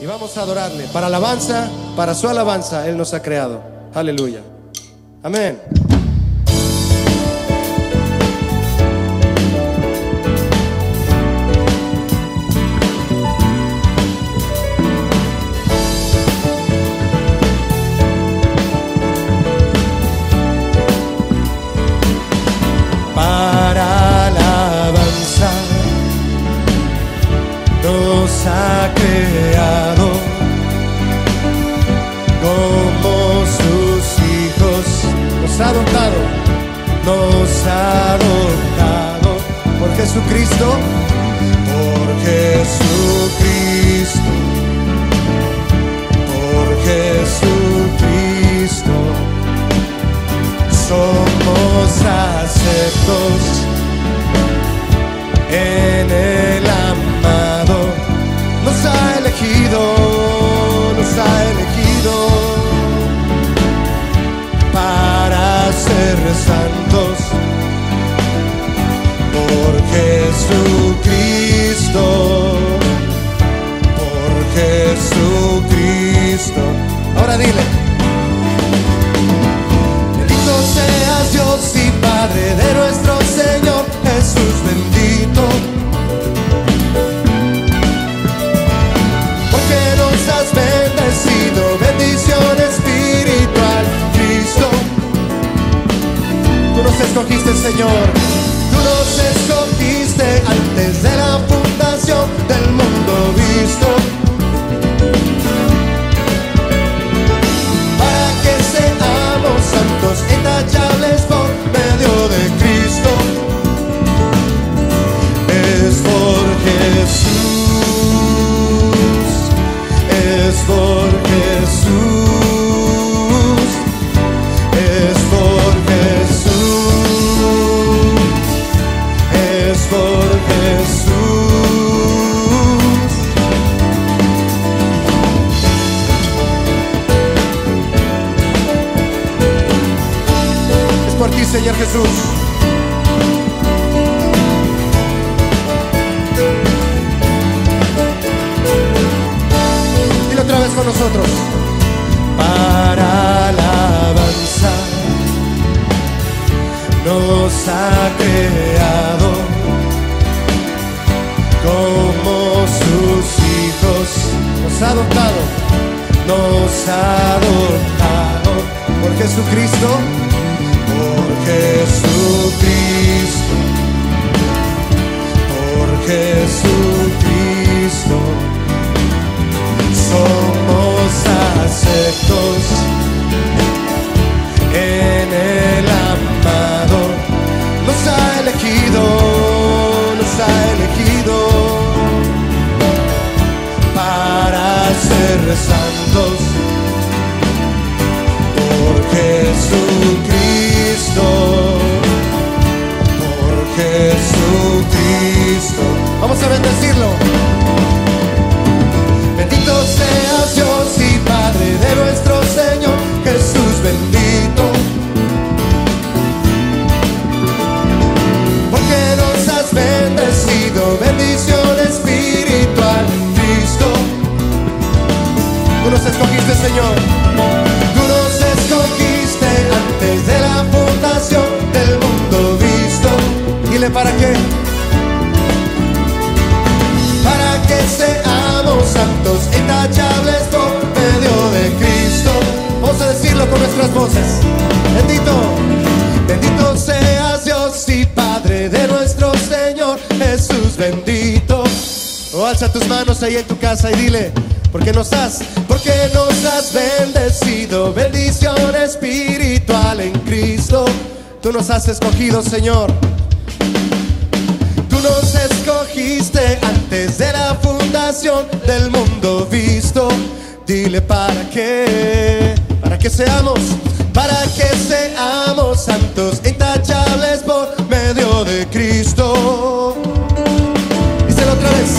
Y vamos a adorarle. Para alabanza, para su alabanza, Él nos ha creado. Aleluya. Amén. Para alabanza nos ha creado como sus hijos, nos ha adoptado por Jesucristo, por Jesucristo, somos aceptos en el amado, nos ha elegido para ser santos por Jesucristo. Ahora dile: bendito seas Dios y Padre de nuestro Señor Jesús, bendito, porque nos has bendecido, bendición espiritual, Cristo. Tú nos escogiste, Señor, tú nos escogiste antes de la fundación del mundo visto, para que seamos santos, intachables por medio de Cristo. Es por Jesús, es por Jesús, es por Jesús, es por Jesús. Es por ti, Señor Jesús. Dile otra vez con nosotros: para alabanza nos ha creado como sus hijos, nos ha adoptado por Jesucristo, por Jesucristo, somos aceptos en el amado, nos ha elegido para ser santos por Jesucristo. Vamos a bendecirlo. Bendito seas Dios y Padre de nuestro Señor Jesús, bendito, porque nos has bendecido, bendición espiritual, Cristo. Tú nos escogiste, Señor, tú nos escogiste antes de la fundación del mundo visto. Dile: ¿para qué? Para que seamos santos, intachables por medio de Cristo. Vamos a decirlo con nuestras voces. Bendito, bendito seas Dios y Padre de nuestro Señor Jesús, bendito. O alza tus manos ahí en tu casa y dile: porque nos has bendecido, bendición espiritual en Cristo. Tú nos has escogido, Señor. Tú nos escogiste antes de la fundación del mundo visto. Dile: ¿para qué? Para que seamos santos, intachables por medio de Cristo. Díselo otra vez: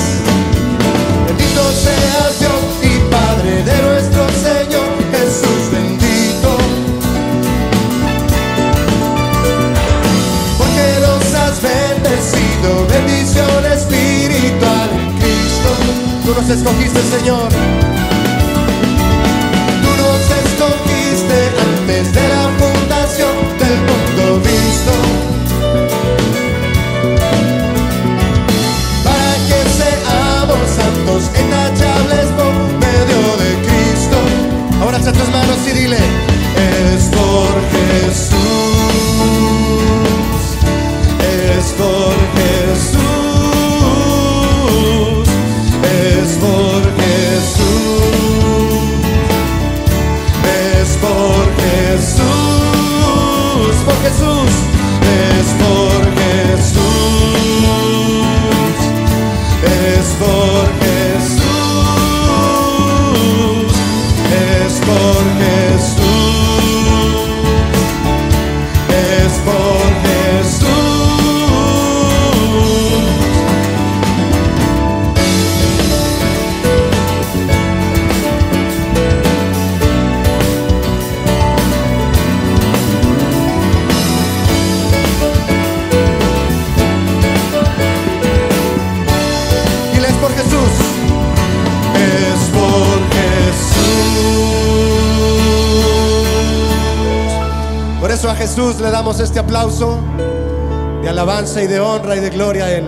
bendito seas Dios y Padre de nuestro Señor Jesús, bendito, porque nos has bendecido, bendición espiritual en Cristo. Tú nos escogiste, Señor. intachables por medio de Cristo. Ahora echa tus manos y dile: es por Jesús, es por Jesús, es por Jesús, es por Jesús, por Jesús, es por Jesús, es por Jesús, es por Jesús, es por Jesús. Diles: por Jesús, es por Jesús. Por eso a Jesús le damos este aplauso de alabanza y de honra y de gloria a Él.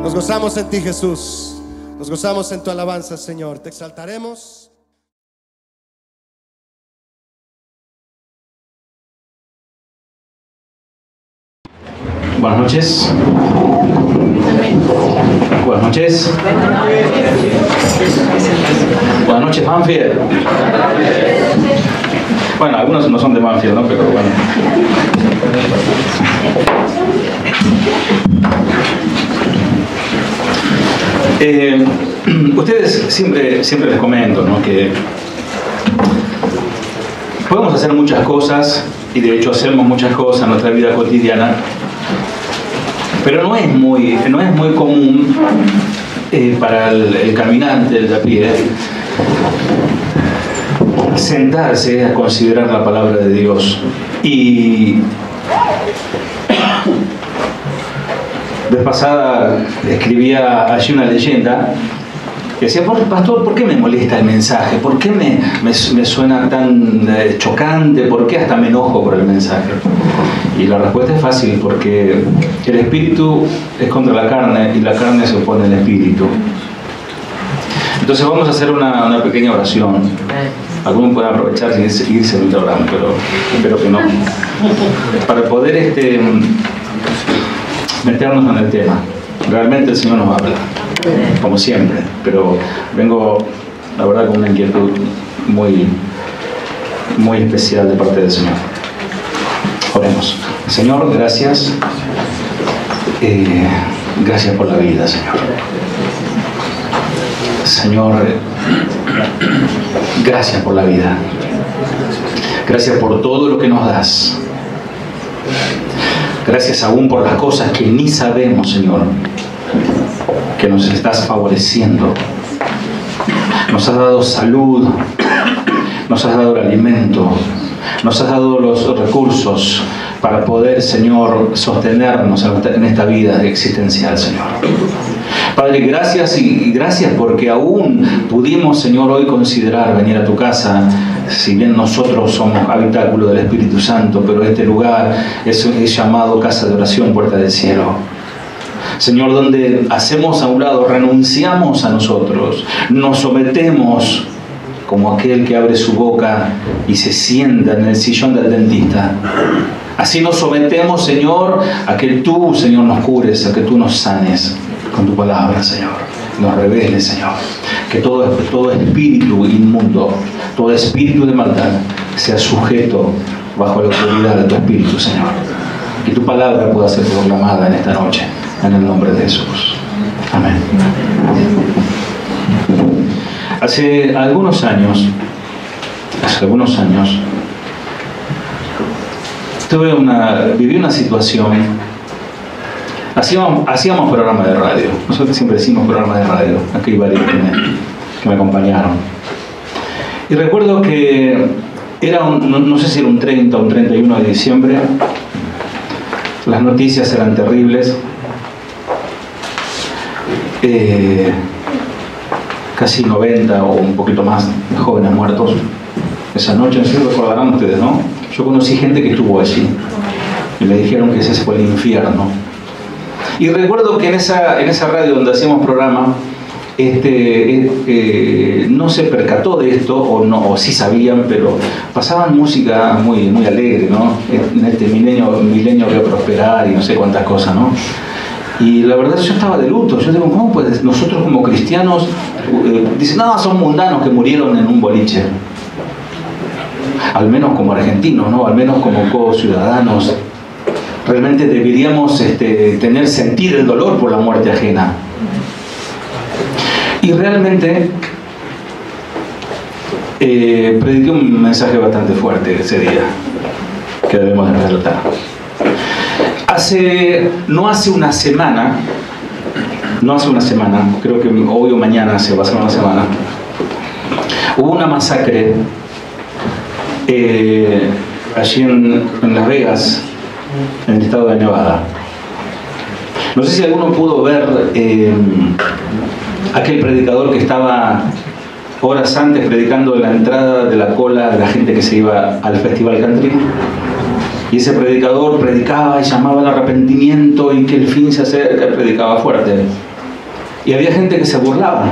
Nos gozamos en ti, Jesús. Nos gozamos en tu alabanza, Señor. Te exaltaremos. Buenas noches. Buenas noches. Buenas noches, Banfield. Bueno, algunos no son de Banfield, ¿no? Pero bueno. Ustedes siempre les comento, ¿no?, que podemos hacer muchas cosas, y de hecho hacemos muchas cosas en nuestra vida cotidiana, pero no es muy común para el caminante, el de a pie, sentarse a considerar la palabra de Dios. Y vez pasada escribía allí una leyenda que decía: pastor, ¿por qué me molesta el mensaje? ¿Por qué me suena tan chocante? ¿Por qué hasta me enojo por el mensaje? Y la respuesta es fácil: porque el espíritu es contra la carne y la carne se opone al espíritu. Entonces vamos a hacer una pequeña oración. Algunos pueden aprovechar y irse en el programa, pero espero que no. Para poder meternos en el tema. Realmente el Señor nos va a hablar, como siempre, pero vengo, la verdad, con una inquietud muy especial de parte del Señor. Oremos. Señor, gracias. Gracias por la vida, Señor. Señor, gracias por la vida. Gracias por todo lo que nos das. Gracias aún por las cosas que ni sabemos, Señor, que nos estás favoreciendo. Nos has dado salud, nos has dado el alimento, nos has dado los recursos para poder, Señor, sostenernos en esta vida existencial, Señor. Padre, gracias y gracias porque aún pudimos, Señor, hoy considerar venir a tu casa. Si bien nosotros somos habitáculo del Espíritu Santo, pero este lugar es llamado casa de oración, puerta del cielo. Señor, donde hacemos a un lado, renunciamos a nosotros, nos sometemos como aquel que abre su boca y se sienta en el sillón del dentista. Así nos sometemos, Señor, a que tú, Señor, nos cures, a que tú nos sanes con tu palabra, Señor. Nos reveles, Señor, que todo espíritu inmundo, todo espíritu de maldad sea sujeto bajo la autoridad de tu Espíritu, Señor. Y tu palabra pueda ser proclamada en esta noche, en el nombre de Jesús. Amén. Hace algunos años, viví una situación. Hacíamos programas de radio. Nosotros siempre hicimos programas de radio. Aquí hay varios que me acompañaron. Y recuerdo que era no sé si era un 30 o un 31 de diciembre. Las noticias eran terribles. Casi 90 o un poquito más jóvenes muertos esa noche. No sé si recordarán ustedes, ¿no? Yo conocí gente que estuvo allí y me dijeron que ese fue el infierno. Y recuerdo que en esa radio donde hacíamos programa no se percató de esto, o sí sabían, pero pasaban música muy, muy alegre, ¿no? En este milenio que prosperar y no sé cuántas cosas, ¿no? Y la verdad yo estaba de luto. Yo digo, ¿cómo pues nosotros como cristianos dicen, no, son mundanos que murieron en un boliche? Al menos como argentinos, ¿no? Al menos como co-ciudadanos. Realmente deberíamos sentir el dolor por la muerte ajena. Y realmente prediqué un mensaje bastante fuerte ese día, que debemos de relatar. No hace una semana, creo que hoy o mañana se va a hacer una semana, hubo una masacre allí en Las Vegas, en el estado de Nevada. No sé si alguno pudo ver aquel predicador que estaba horas antes predicando en la entrada de la cola de la gente que se iba al Festival Country. Y ese predicador predicaba y llamaba al arrepentimiento y que el fin se acerca, predicaba fuerte. Y había gente que se burlaba.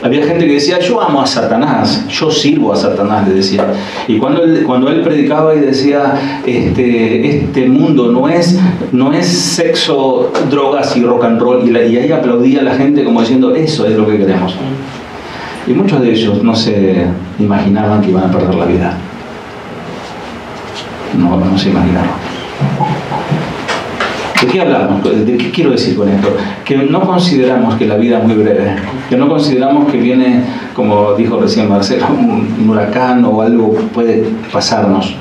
Había gente que decía, yo amo a Satanás, yo sirvo a Satanás, le decía. Y cuando él predicaba y decía, este mundo no es sexo, drogas y rock and roll, y ahí aplaudía a la gente como diciendo, eso es lo que queremos. Y muchos de ellos no se imaginaban que iban a perder la vida. No se imaginaron. ¿De qué hablamos? ¿De qué quiero decir con esto? Que no consideramos que la vida es muy breve, que no consideramos que viene, como dijo recién Marcelo, un huracán o algo puede pasarnos,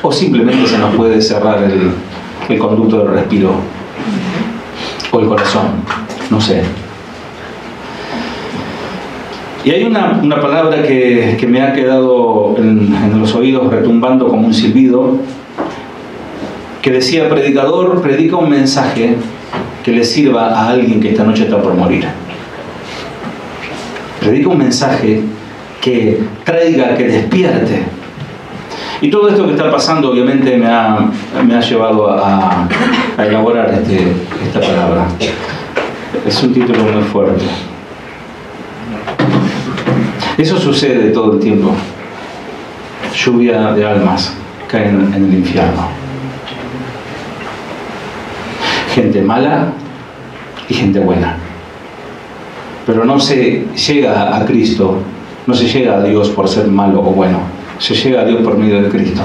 o simplemente se nos puede cerrar el conducto del respiro o el corazón, no sé. Y hay una palabra que me ha quedado en los oídos retumbando como un silbido, que decía, predicador, predica un mensaje que le sirva a alguien que esta noche está por morir. Predica un mensaje que traiga, que despierte. Y todo esto que está pasando obviamente me ha llevado a elaborar esta palabra. Es un título muy fuerte. Eso sucede todo el tiempo. Lluvia de almas caen en el infierno. Gente mala y gente buena. Pero no se llega a Cristo, no se llega a Dios por ser malo o bueno. Se llega a Dios por medio de Cristo.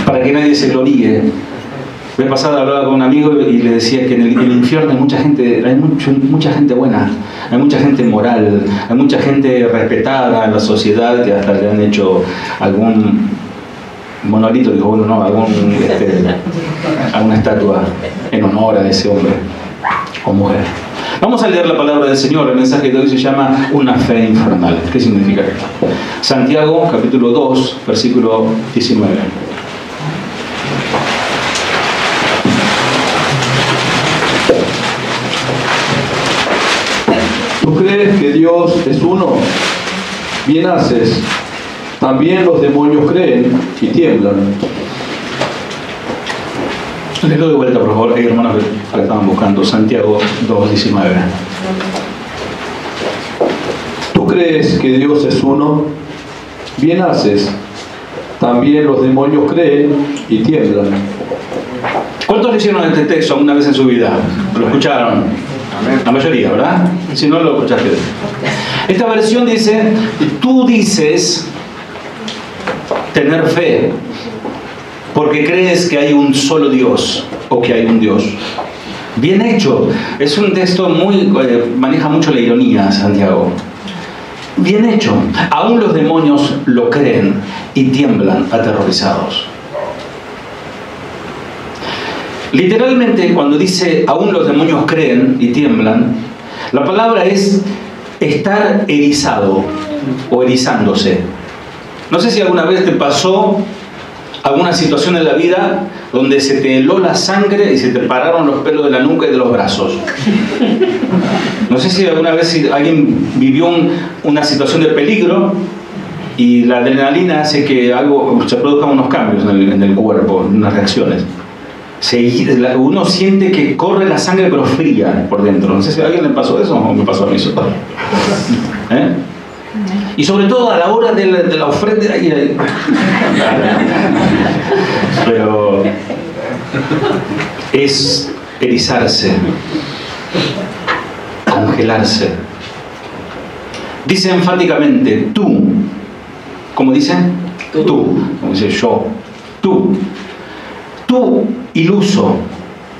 Para que nadie se gloríe. La vez pasada hablaba con un amigo y le decía que en el infierno hay mucha gente buena, hay mucha gente moral, hay mucha gente respetada en la sociedad que hasta le han hecho algún monolito, digo, bueno, no, alguna estatua en honor a ese hombre o mujer. Vamos a leer la palabra del Señor. El mensaje de hoy se llama una fe infernal. ¿Qué significa esto? Santiago, capítulo 2, versículo 19. ¿Tú crees que Dios es uno? Bien haces. También los demonios creen y tiemblan. Léelo de vuelta, por favor. Hay hermanos que estaban buscando. Santiago 2:19. ¿Tú crees que Dios es uno? Bien haces. También los demonios creen y tiemblan. ¿Cuántos leyeron este texto alguna vez en su vida? ¿Lo escucharon? La mayoría, ¿verdad? Si no, lo escuchaste. Esta versión dice, tú dices tener fe porque crees que hay un solo Dios o que hay un Dios. Bien hecho. Es un texto maneja mucho la ironía, Santiago. Bien hecho. Aún los demonios lo creen y tiemblan aterrorizados. Literalmente, cuando dice aún los demonios creen y tiemblan, la palabra es estar erizado o erizándose. No sé si alguna vez te pasó alguna situación en la vida donde se te heló la sangre y se te pararon los pelos de la nuca y de los brazos. No sé si alguna vez alguien vivió una situación de peligro y la adrenalina hace que se produzcan unos cambios en el cuerpo, unas reacciones. Uno siente que corre la sangre pero fría por dentro. No sé si a alguien le pasó eso o me pasó a mí solo. Y sobre todo a la hora de la ofrenda. Pero es erizarse, congelarse. Dice enfáticamente tú. ¿Cómo dice? Tú. Como dice yo. Tú, iluso,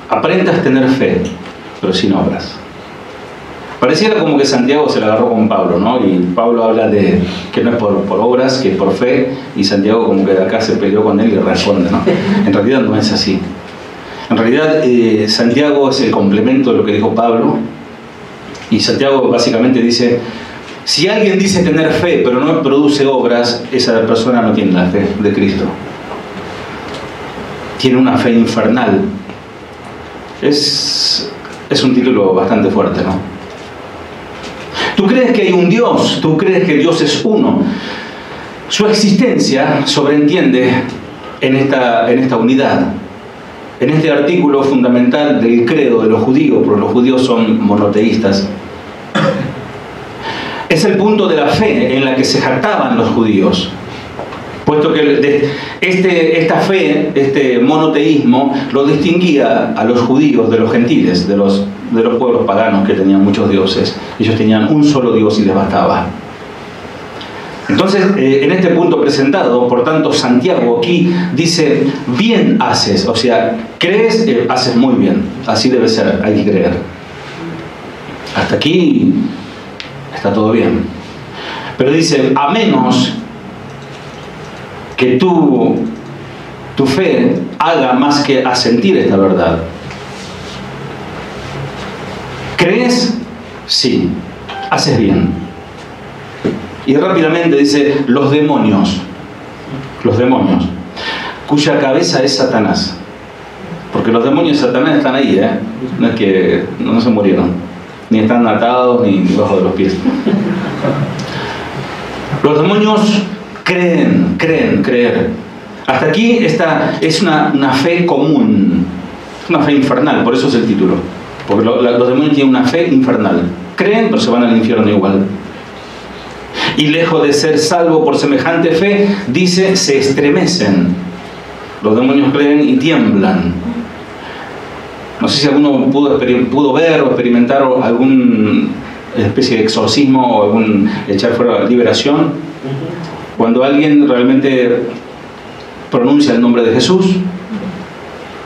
aparentas tener fe, pero sin obras. Pareciera como que Santiago se la agarró con Pablo, ¿no? Y Pablo habla de que no es por obras, que es por fe, y Santiago como que de acá se peleó con él y responde, ¿no? En realidad no es así. En realidad Santiago es el complemento de lo que dijo Pablo, y Santiago básicamente dice, si alguien dice tener fe pero no produce obras, esa persona no tiene la fe de Cristo. Tiene una fe infernal. Es un título bastante fuerte, ¿no? Tú crees que hay un Dios, tú crees que Dios es uno. Su existencia sobreentiende en esta unidad, en este artículo fundamental del credo de los judíos, porque los judíos son monoteístas. Es el punto de la fe en la que se jactaban los judíos, puesto que esta fe, este monoteísmo, lo distinguía a los judíos de los gentiles, de los pueblos paganos que tenían muchos dioses. Ellos tenían un solo Dios y les bastaba. Entonces, en este punto presentado, por tanto, Santiago aquí dice, bien haces, o sea, crees, haces muy bien, así debe ser, hay que creer. Hasta aquí está todo bien. Pero dice, a menos que tu fe haga más que asentir esta verdad. ¿Crees? Sí. Haces bien. Y rápidamente dice, los demonios, cuya cabeza es Satanás. Porque los demonios de Satanás están ahí, no es que no se murieron, ni están atados, ni debajo de los pies. Los demonios creer. Hasta aquí es una fe común, es una fe infernal, por eso es el título. Porque los demonios tienen una fe infernal. Creen, pero se van al infierno igual. Y lejos de ser salvo por semejante fe, dice, se estremecen. Los demonios creen y tiemblan. No sé si alguno pudo ver o experimentar alguna especie de exorcismo o algún echar fuera liberación. Cuando alguien realmente pronuncia el nombre de Jesús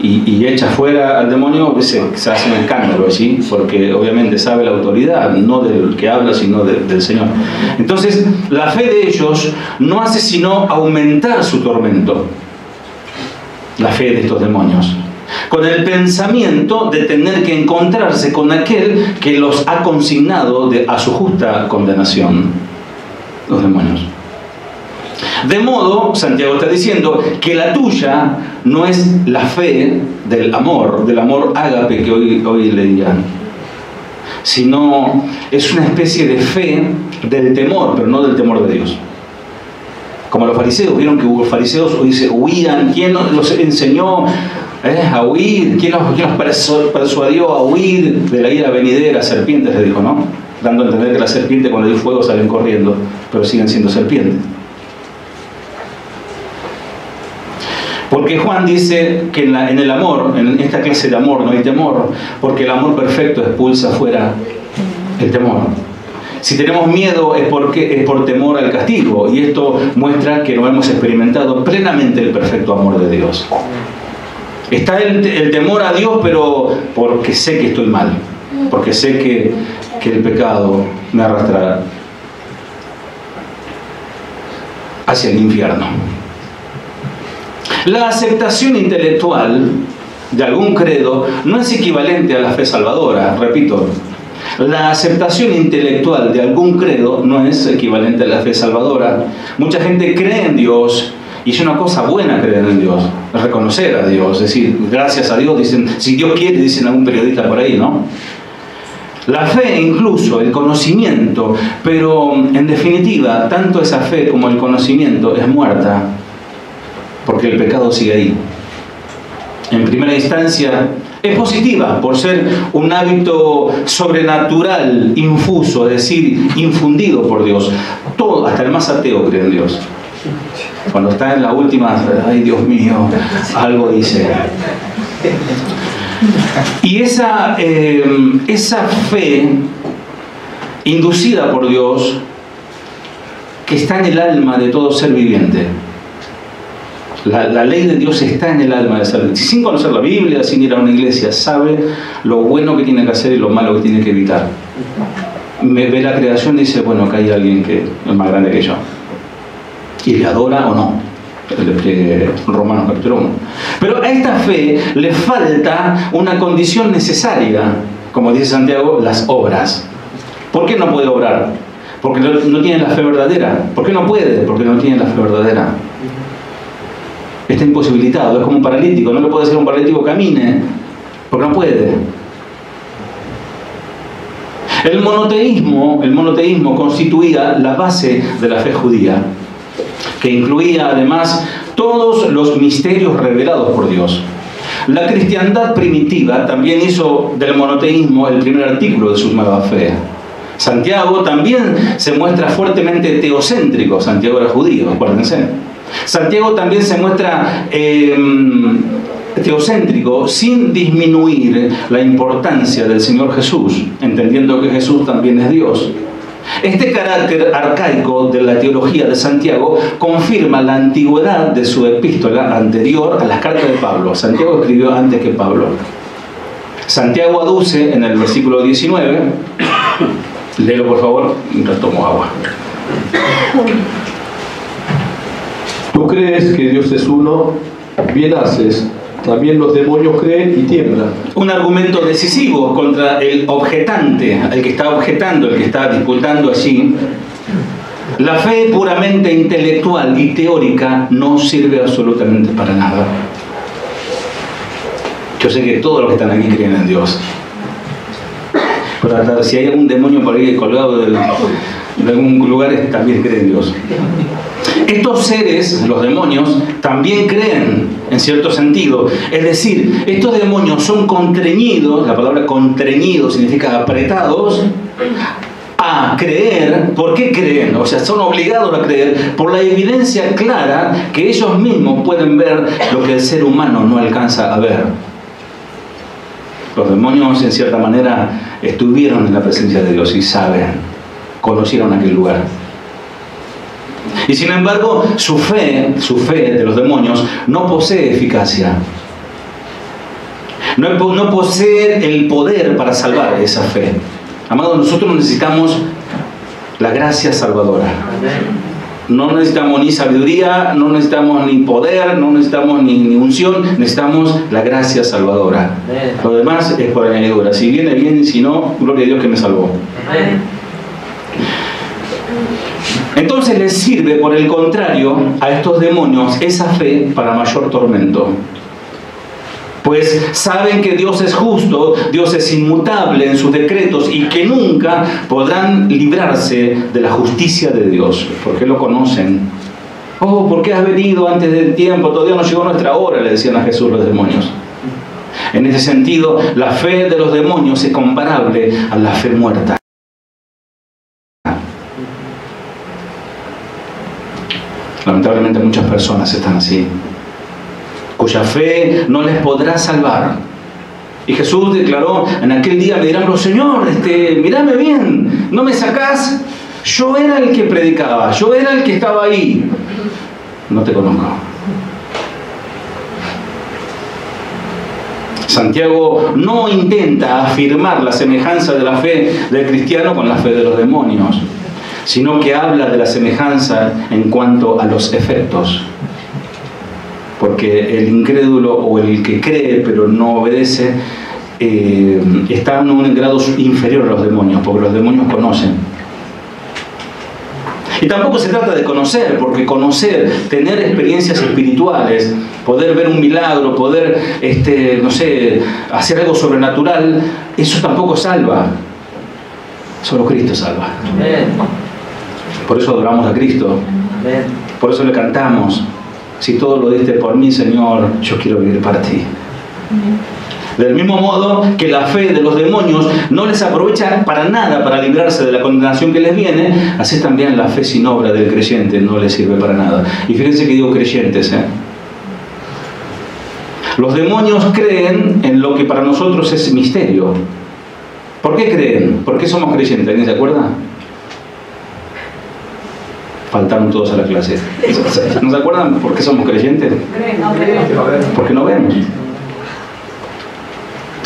y echa fuera al demonio, se hace un escándalo allí, porque obviamente sabe la autoridad, no del que habla, sino del Señor. Entonces, la fe de ellos no hace sino aumentar su tormento, la fe de estos demonios, con el pensamiento de tener que encontrarse con aquel que los ha consignado a su justa condenación, los demonios. De modo, Santiago está diciendo que la tuya no es la fe del amor ágape que hoy leían, sino es una especie de fe del temor, pero no del temor de Dios. Como los fariseos, vieron que los fariseos huían. ¿Quién los enseñó a huir? ¿Quién los persuadió a huir de la ira venidera? Serpientes, le dijo, ¿no? Dando a entender que la serpiente, cuando hay fuego, salen corriendo, pero siguen siendo serpientes. Porque Juan dice que en el amor, en esta clase de amor, no hay temor, porque el amor perfecto expulsa fuera el temor. Si tenemos miedo es por temor al castigo, y esto muestra que no hemos experimentado plenamente el perfecto amor de Dios. Está el temor a Dios, pero porque sé que estoy mal, porque sé que el pecado me arrastra hacia el infierno. La aceptación intelectual de algún credo no es equivalente a la fe salvadora, repito. La aceptación intelectual de algún credo no es equivalente a la fe salvadora. Mucha gente cree en Dios, y es una cosa buena creer en Dios, es reconocer a Dios, es decir, gracias a Dios, dicen, si Dios quiere, dicen algún periodista por ahí, ¿no? La fe, incluso el conocimiento, pero en definitiva, tanto esa fe como el conocimiento es muerta, porque el pecado sigue ahí. en primera instancia, es positiva por ser un hábito sobrenatural, infuso, es decir, infundido por Dios. Todo, hasta el más ateo cree en Dios. Cuando está en la última, ay Dios mío, algo dice. Y esa fe inducida por Dios, que está en el alma de todo ser viviente. La ley de Dios está en el alma del ser viviente. Sin conocer la Biblia, sin ir a una iglesia, sabe lo bueno que tiene que hacer y lo malo que tiene que evitar. Ve la creación y dice, bueno, acá hay alguien que es más grande que yo. Y le adora o no. Romanos capítulo 1. Pero a esta fe le falta una condición necesaria, como dice Santiago, las obras. ¿Por qué no puede obrar? Porque no tiene la fe verdadera. ¿Por qué no puede? Porque no tiene la fe verdadera. Está imposibilitado, es como un paralítico. No le puede decir a un paralítico camine, porque no puede. El monoteísmo constituía la base de la fe judía, que incluía además todos los misterios revelados por Dios. La cristiandad primitiva también hizo del monoteísmo el primer artículo de su nueva fe. Santiago también se muestra fuertemente teocéntrico. Santiago era judío, acuérdense. Santiago también se muestra teocéntrico sin disminuir la importancia del Señor Jesús, entendiendo que Jesús también es Dios. Este carácter arcaico de la teología de Santiago confirma la antigüedad de su epístola anterior a las cartas de Pablo. Santiago escribió antes que Pablo. Santiago aduce en el versículo 19, léelo por favor, mientras tomo agua. Tú crees que Dios es uno, bien haces. También los demonios creen y tiemblan. Un argumento decisivo contra el objetante, el que está objetando, el que está disputando allí. La fe puramente intelectual y teórica no sirve absolutamente para nada. Yo sé que todos los que están aquí creen en Dios. Pero si hay algún demonio por ahí colgado de algún lugar, también creen en Dios. Estos seres, los demonios, también creen, en cierto sentido. Es decir, estos demonios son constreñidos, la palabra constreñido significa apretados, a creer. ¿Por qué creen? O sea, son obligados a creer por la evidencia clara que ellos mismos pueden ver lo que el ser humano no alcanza a ver. Los demonios, en cierta manera, estuvieron en la presencia de Dios y saben, conocieron aquel lugar. Y sin embargo, su fe de los demonios no posee eficacia. No posee el poder para salvar esa fe. Amados, nosotros necesitamos la gracia salvadora. No necesitamos ni sabiduría, no necesitamos ni poder, no necesitamos ni unción, necesitamos la gracia salvadora. Lo demás es por añadidura. Si viene bien, si no, gloria a Dios que me salvó. Entonces les sirve, por el contrario, a estos demonios esa fe para mayor tormento. Pues saben que Dios es justo, Dios es inmutable en sus decretos y que nunca podrán librarse de la justicia de Dios, porque lo conocen. Oh, ¿por qué has venido antes del tiempo? Todavía no llegó nuestra hora, le decían a Jesús los demonios. En ese sentido, la fe de los demonios es comparable a la fe muerta. Lamentablemente muchas personas están así, cuya fe no les podrá salvar. Y Jesús declaró, en aquel día me dirán, Señor, mírame bien, ¿no me sacás? Yo era el que predicaba, yo era el que estaba ahí. No te conozco. Santiago no intenta afirmar la semejanza de la fe del cristiano con la fe de los demonios, sino que habla de la semejanza en cuanto a los efectos. Porque el incrédulo o el que cree pero no obedece está en un grado inferior a los demonios, porque los demonios conocen. Y tampoco se trata de conocer, porque conocer, tener experiencias espirituales, poder ver un milagro, poder, hacer algo sobrenatural, eso tampoco salva. Solo Cristo salva. Por eso adoramos a Cristo. Por eso le cantamos. Si todo lo diste por mí, Señor, yo quiero vivir para ti. Del mismo modo que la fe de los demonios no les aprovecha para nada para librarse de la condenación que les viene, así también la fe sin obra del creyente no les sirve para nada. Y fíjense que digo creyentes, Los demonios creen en lo que para nosotros es misterio. ¿Por qué creen? ¿Por qué somos creyentes? ¿Alguien se acuerda? Faltaron todos a la clase. ¿No se acuerdan por qué somos creyentes? Porque no vemos.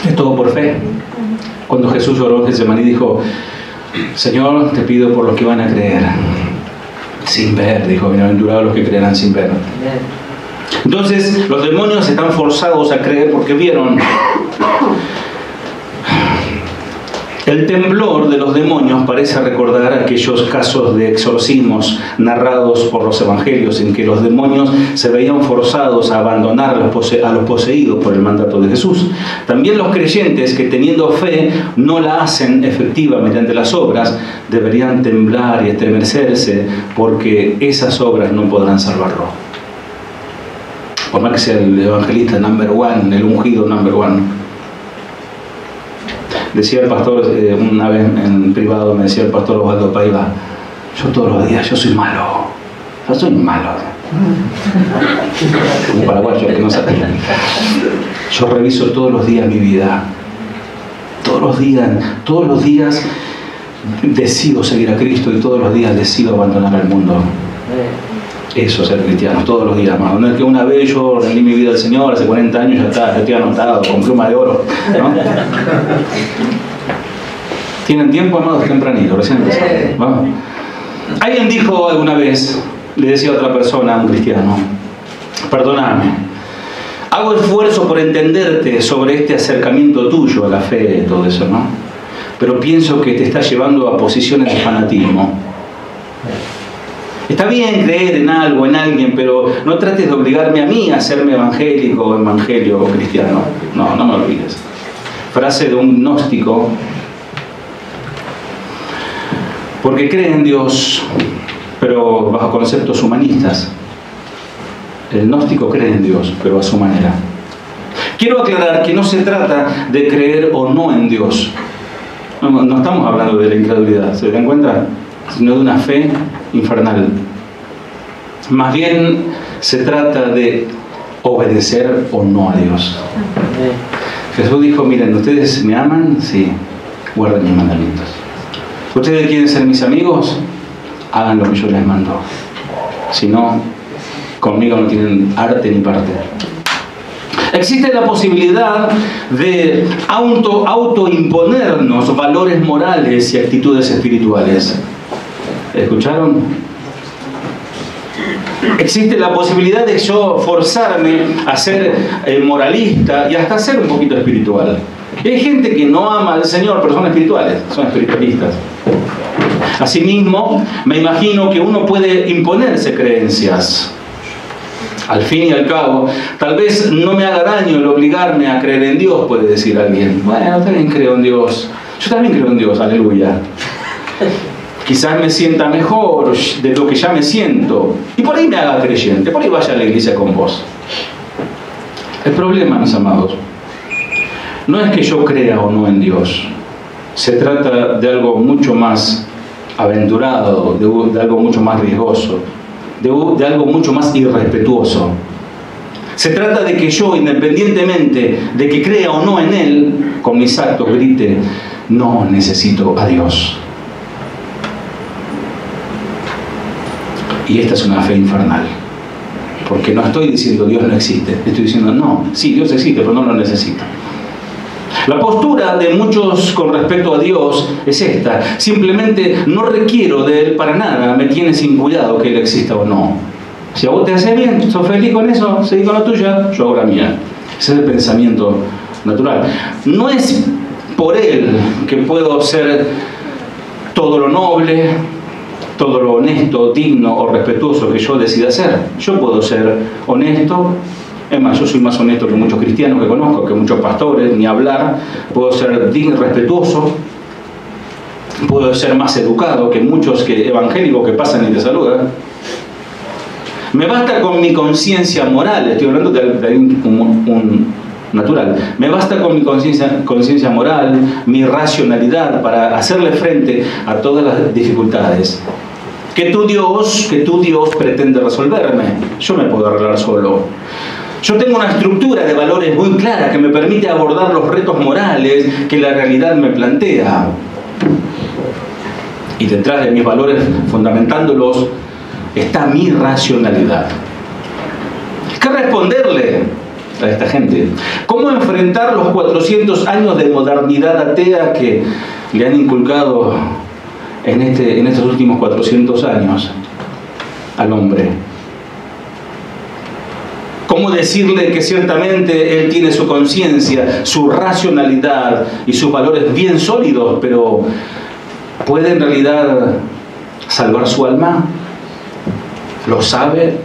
Es todo por fe. Cuando Jesús oró en Getsemaní dijo: Señor, te pido por los que van a creer sin ver. Dijo: bienaventurados los que creerán sin ver. Entonces los demonios están forzados a creer porque vieron. El temblor de los demonios parece recordar aquellos casos de exorcismos narrados por los evangelios en que los demonios se veían forzados a abandonar a los poseídos por el mandato de Jesús. También los creyentes que teniendo fe no la hacen efectiva mediante las obras deberían temblar y estremecerse porque esas obras no podrán salvarlo. Por más que sea el evangelista number one, el ungido number one. Decía el pastor, una vez en privado me decía el pastor Osvaldo Paiva: yo todos los días, yo soy malo. Yo soy malo. Un paraguayo que no sabe. Yo reviso todos los días mi vida. Todos los días decido seguir a Cristo y todos los días decido abandonar al mundo. Eso es ser cristiano, todos los días, más. No es que una vez yo rendí mi vida al Señor, hace 40 años ya está, ya estoy anotado, con pluma de oro, ¿no? ¿Tienen tiempo, amados? Tempranito, recién empezaron, ¿no? Alguien dijo alguna vez, le decía a otra persona, a un cristiano: perdóname, hago esfuerzo por entenderte sobre este acercamiento tuyo a la fe y todo eso, ¿no? Pero pienso que te está llevando a posiciones de fanatismo. Está bien creer en algo, en alguien, pero no trates de obligarme a mí a hacerme evangélico o evangelio o cristiano. No, no me olvides. Frase de un gnóstico. Porque cree en Dios, pero bajo conceptos humanistas. El gnóstico cree en Dios, pero a su manera. Quiero aclarar que no se trata de creer o no en Dios. No estamos hablando de la incredulidad, ¿se dan cuenta? Sino de una fe infernal. Más bien se trata de obedecer o no a Dios. Jesús dijo: miren, ¿ustedes me aman? Sí, guarden mis mandamientos. ¿Ustedes quieren ser mis amigos? Hagan lo que yo les mando. Si no, conmigo no tienen arte ni parte. Existe la posibilidad de autoimponernos valores morales y actitudes espirituales. ¿Escucharon? Existe la posibilidad de yo forzarme a ser moralista y hasta ser un poquito espiritual. Y hay gente que no ama al Señor, pero son espirituales, son espiritualistas. Asimismo, me imagino que uno puede imponerse creencias. Al fin y al cabo, tal vez no me haga daño el obligarme a creer en Dios, puede decir alguien. Bueno, también creo en Dios. Yo también creo en Dios, aleluya. Quizás me sienta mejor de lo que ya me siento. Y por ahí me haga creyente, por ahí vaya a la iglesia con vos. El problema, mis amados, no es que yo crea o no en Dios. Se trata de algo mucho más aventurado, de algo mucho más riesgoso, de algo mucho más irrespetuoso. Se trata de que yo, independientemente de que crea o no en Él, con mis actos grite: no necesito a Dios. Y esta es una fe infernal, porque no estoy diciendo Dios no existe, estoy diciendo no, sí, Dios existe, pero no lo necesito. La postura de muchos con respecto a Dios es esta: simplemente no requiero de Él para nada, me tiene sin cuidado que Él exista o no. Si a vos te hace bien, sos feliz con eso, seguí con la tuya, yo hago la mía. Ese es el pensamiento natural. No es por Él que puedo ser todo lo noble, todo lo honesto, digno o respetuoso que yo decida ser. Yo puedo ser honesto. Es más, yo soy más honesto que muchos cristianos que conozco, que muchos pastores, ni hablar. Puedo ser digno, respetuoso. Puedo ser más educado que muchos evangélicos que pasan y te saludan. Me basta con mi conciencia moral. Estoy hablando de un natural. Me basta con mi conciencia moral, mi racionalidad para hacerle frente a todas las dificultades que tu Dios pretende resolverme. Yo me puedo arreglar solo. Yo tengo una estructura de valores muy clara que me permite abordar los retos morales que la realidad me plantea. Y detrás de mis valores, fundamentándolos, está mi racionalidad. ¿Qué responderle a esta gente? ¿Cómo enfrentar los 400 años de modernidad atea que le han inculcado en estos últimos 400 años al hombre? ¿Cómo decirle que ciertamente él tiene su conciencia, su racionalidad y sus valores bien sólidos, pero puede en realidad salvar su alma? ¿Lo sabe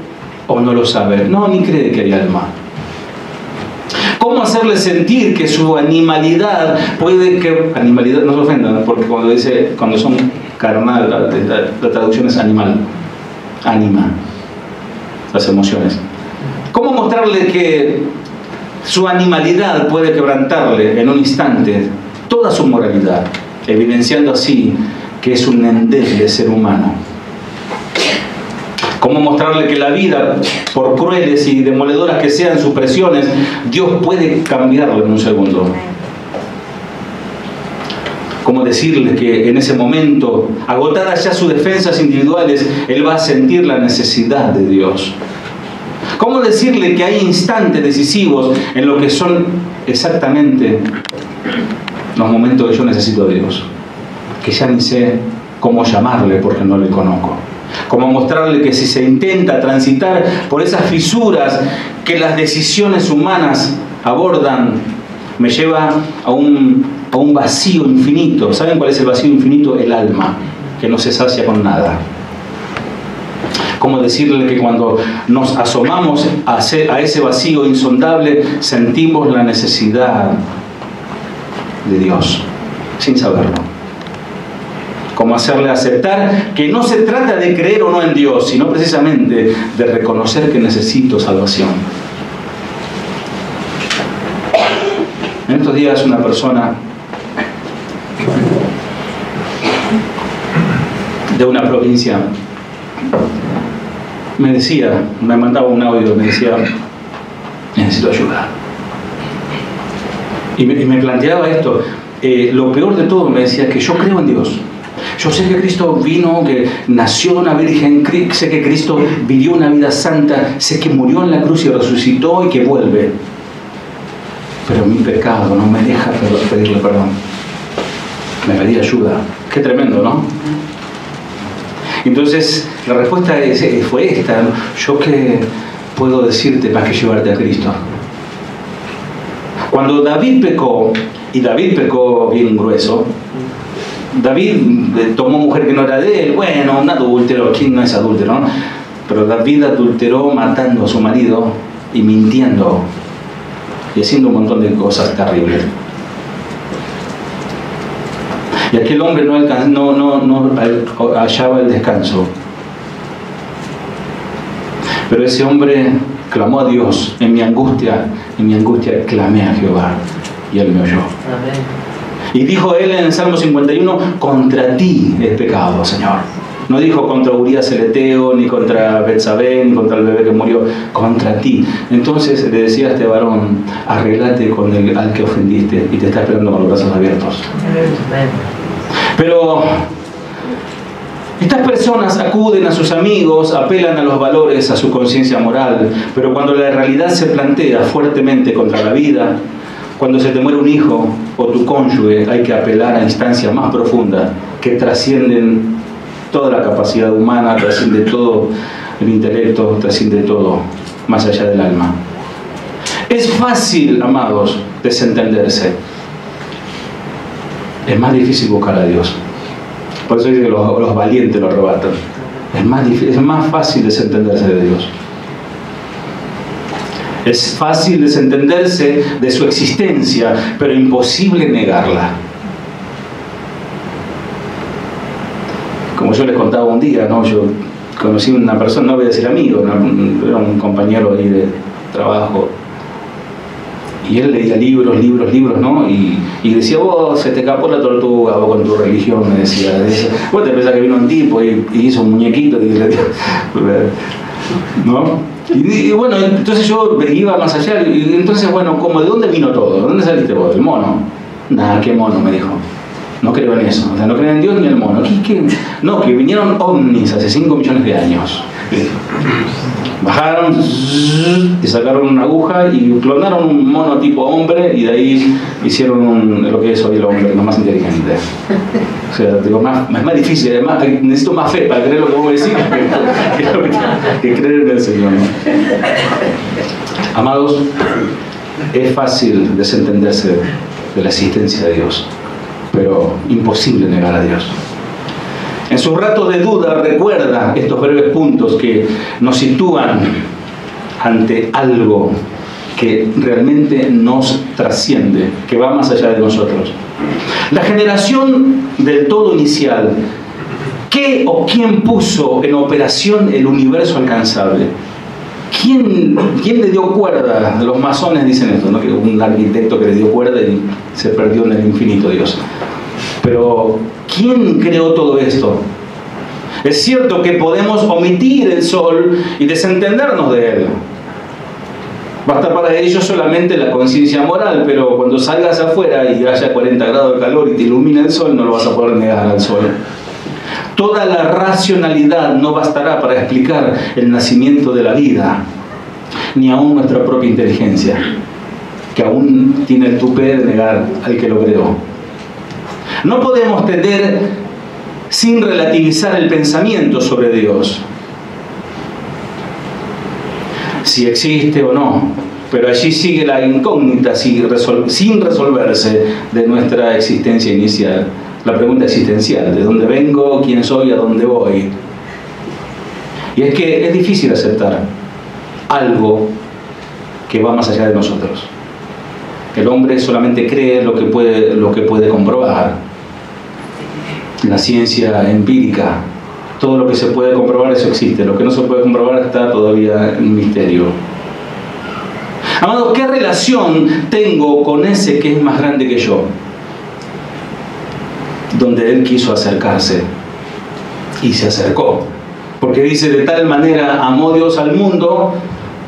o no lo sabe? No, ni cree que hay alma. ¿Cómo hacerle sentir que su animalidad puede que... Animalidad, no se ofendan, porque cuando son carnal, la traducción es animal, ánima, las emociones. ¿Cómo mostrarle que su animalidad puede quebrantarle en un instante toda su moralidad, evidenciando así que es un endeble ser humano? ¿Cómo mostrarle que la vida, por crueles y demoledoras que sean sus presiones, Dios puede cambiarlo en un segundo? ¿Cómo decirle que en ese momento, agotadas ya sus defensas individuales, él va a sentir la necesidad de Dios? ¿Cómo decirle que hay instantes decisivos en lo que son exactamente los momentos que yo necesito de Dios? Que ya ni sé cómo llamarle porque no le conozco. ¿Cómo mostrarle que si se intenta transitar por esas fisuras que las decisiones humanas abordan, me lleva a un vacío infinito? ¿Saben cuál es el vacío infinito? El alma, que no se sacia con nada. ¿Cómo decirle que cuando nos asomamos a ese vacío insondable, sentimos la necesidad de Dios, sin saberlo? ¿Cómo hacerle aceptar que no se trata de creer o no en Dios, sino precisamente de reconocer que necesito salvación? En estos días una persona de una provincia me mandaba un audio, me decía, necesito ayuda. Y me planteaba esto. Lo peor de todo, me decía, que yo creo en Dios. Yo sé que Cristo vino, que nació de una virgen, sé que Cristo vivió una vida santa, sé que murió en la cruz y resucitó y que vuelve. Pero mi pecado no me deja pedirle perdón. Me pedí ayuda. Qué tremendo, ¿no? Entonces, la respuesta fue esta, ¿no? ¿Yo qué puedo decirte más que llevarte a Cristo? Cuando David pecó, y David pecó bien grueso, David tomó mujer que no era de él, bueno, un adúltero, ¿quién no es adúltero, no? Pero David adulteró matando a su marido y mintiendo y haciendo un montón de cosas terribles. Y aquel hombre no hallaba el descanso. Pero ese hombre clamó a Dios. En mi angustia clamé a Jehová y Él me oyó. Amén. Y dijo él en el Salmo 51, contra ti he pecado, Señor. No dijo contra Urías el Eteo, ni contra Betsabé, ni contra el bebé que murió, contra ti. Entonces le decía a este varón, arreglate con al que ofendiste y te está esperando con los brazos abiertos. Pero estas personas acuden a sus amigos, apelan a los valores, a su conciencia moral, pero cuando la realidad se plantea fuertemente contra la vida, cuando se te muere un hijo o tu cónyuge, hay que apelar a instancias más profundas que trascienden toda la capacidad humana, trasciende todo el intelecto, trasciende todo más allá del alma. Es fácil, amados, desentenderse. Es más difícil buscar a Dios. Por eso dice que los valientes lo arrebatan. Es más fácil desentenderse de Dios. Es fácil desentenderse de su existencia, pero imposible negarla. Como yo les contaba un día, ¿no? Yo conocí una persona, no voy a decir amigo, era un compañero ahí de trabajo, Y él leía libros, ¿no? Y decía, vos se te escapó la tortuga, vos con tu religión, me decía. Vos te pensás que vino un tipo y hizo un muñequito y le dio, ¿no? Y bueno, entonces yo iba más allá y entonces, bueno, ¿cómo, ¿de dónde vino todo? ¿De dónde saliste vos? ¿Del mono? Nada, ¿qué mono? Me dijo. No creo en eso, o sea, no creo en Dios ni en el mono. ¿Qué? No, que vinieron ovnis hace 5 millones de años. Bajaron y sacaron una aguja y clonaron un mono tipo hombre y de ahí hicieron lo que es hoy el hombre, lo más inteligente. O sea, digo, es más difícil, además, necesito más fe para creer lo que vos decís que creer en el Señor, ¿no? Amados, es fácil desentenderse de la existencia de Dios, pero imposible negar a Dios. En sus ratos de duda recuerda estos breves puntos que nos sitúan ante algo que realmente nos trasciende, que va más allá de nosotros. La generación del todo inicial, ¿qué o quién puso en operación el universo alcanzable? ¿Quién le dio cuerda? Los masones dicen esto, ¿no? Que un arquitecto que le dio cuerda y se perdió en el infinito Dios. Pero ¿quién creó todo esto? Es cierto que podemos omitir el sol y desentendernos de él. Basta para ello solamente la conciencia moral, pero cuando salgas afuera y haya 40 grados de calor y te ilumina el sol, no lo vas a poder negar al sol. Toda la racionalidad no bastará para explicar el nacimiento de la vida, ni aún nuestra propia inteligencia, que aún tiene el tupé de negar al que lo creó. No podemos tender sin relativizar el pensamiento sobre Dios, si existe o no, pero allí sigue la incógnita sin resolverse de nuestra existencia inicial, la pregunta existencial: ¿de dónde vengo? ¿Quién soy? ¿A dónde voy? Y es que es difícil aceptar algo que va más allá de nosotros. El hombre solamente cree lo que puede comprobar. La ciencia empírica, todo lo que se puede comprobar, eso existe. Lo que no se puede comprobar está todavía en misterio. Amado, ¿qué relación tengo con ese que es más grande que yo? Donde él quiso acercarse y se acercó. Porque dice, de tal manera amó Dios al mundo,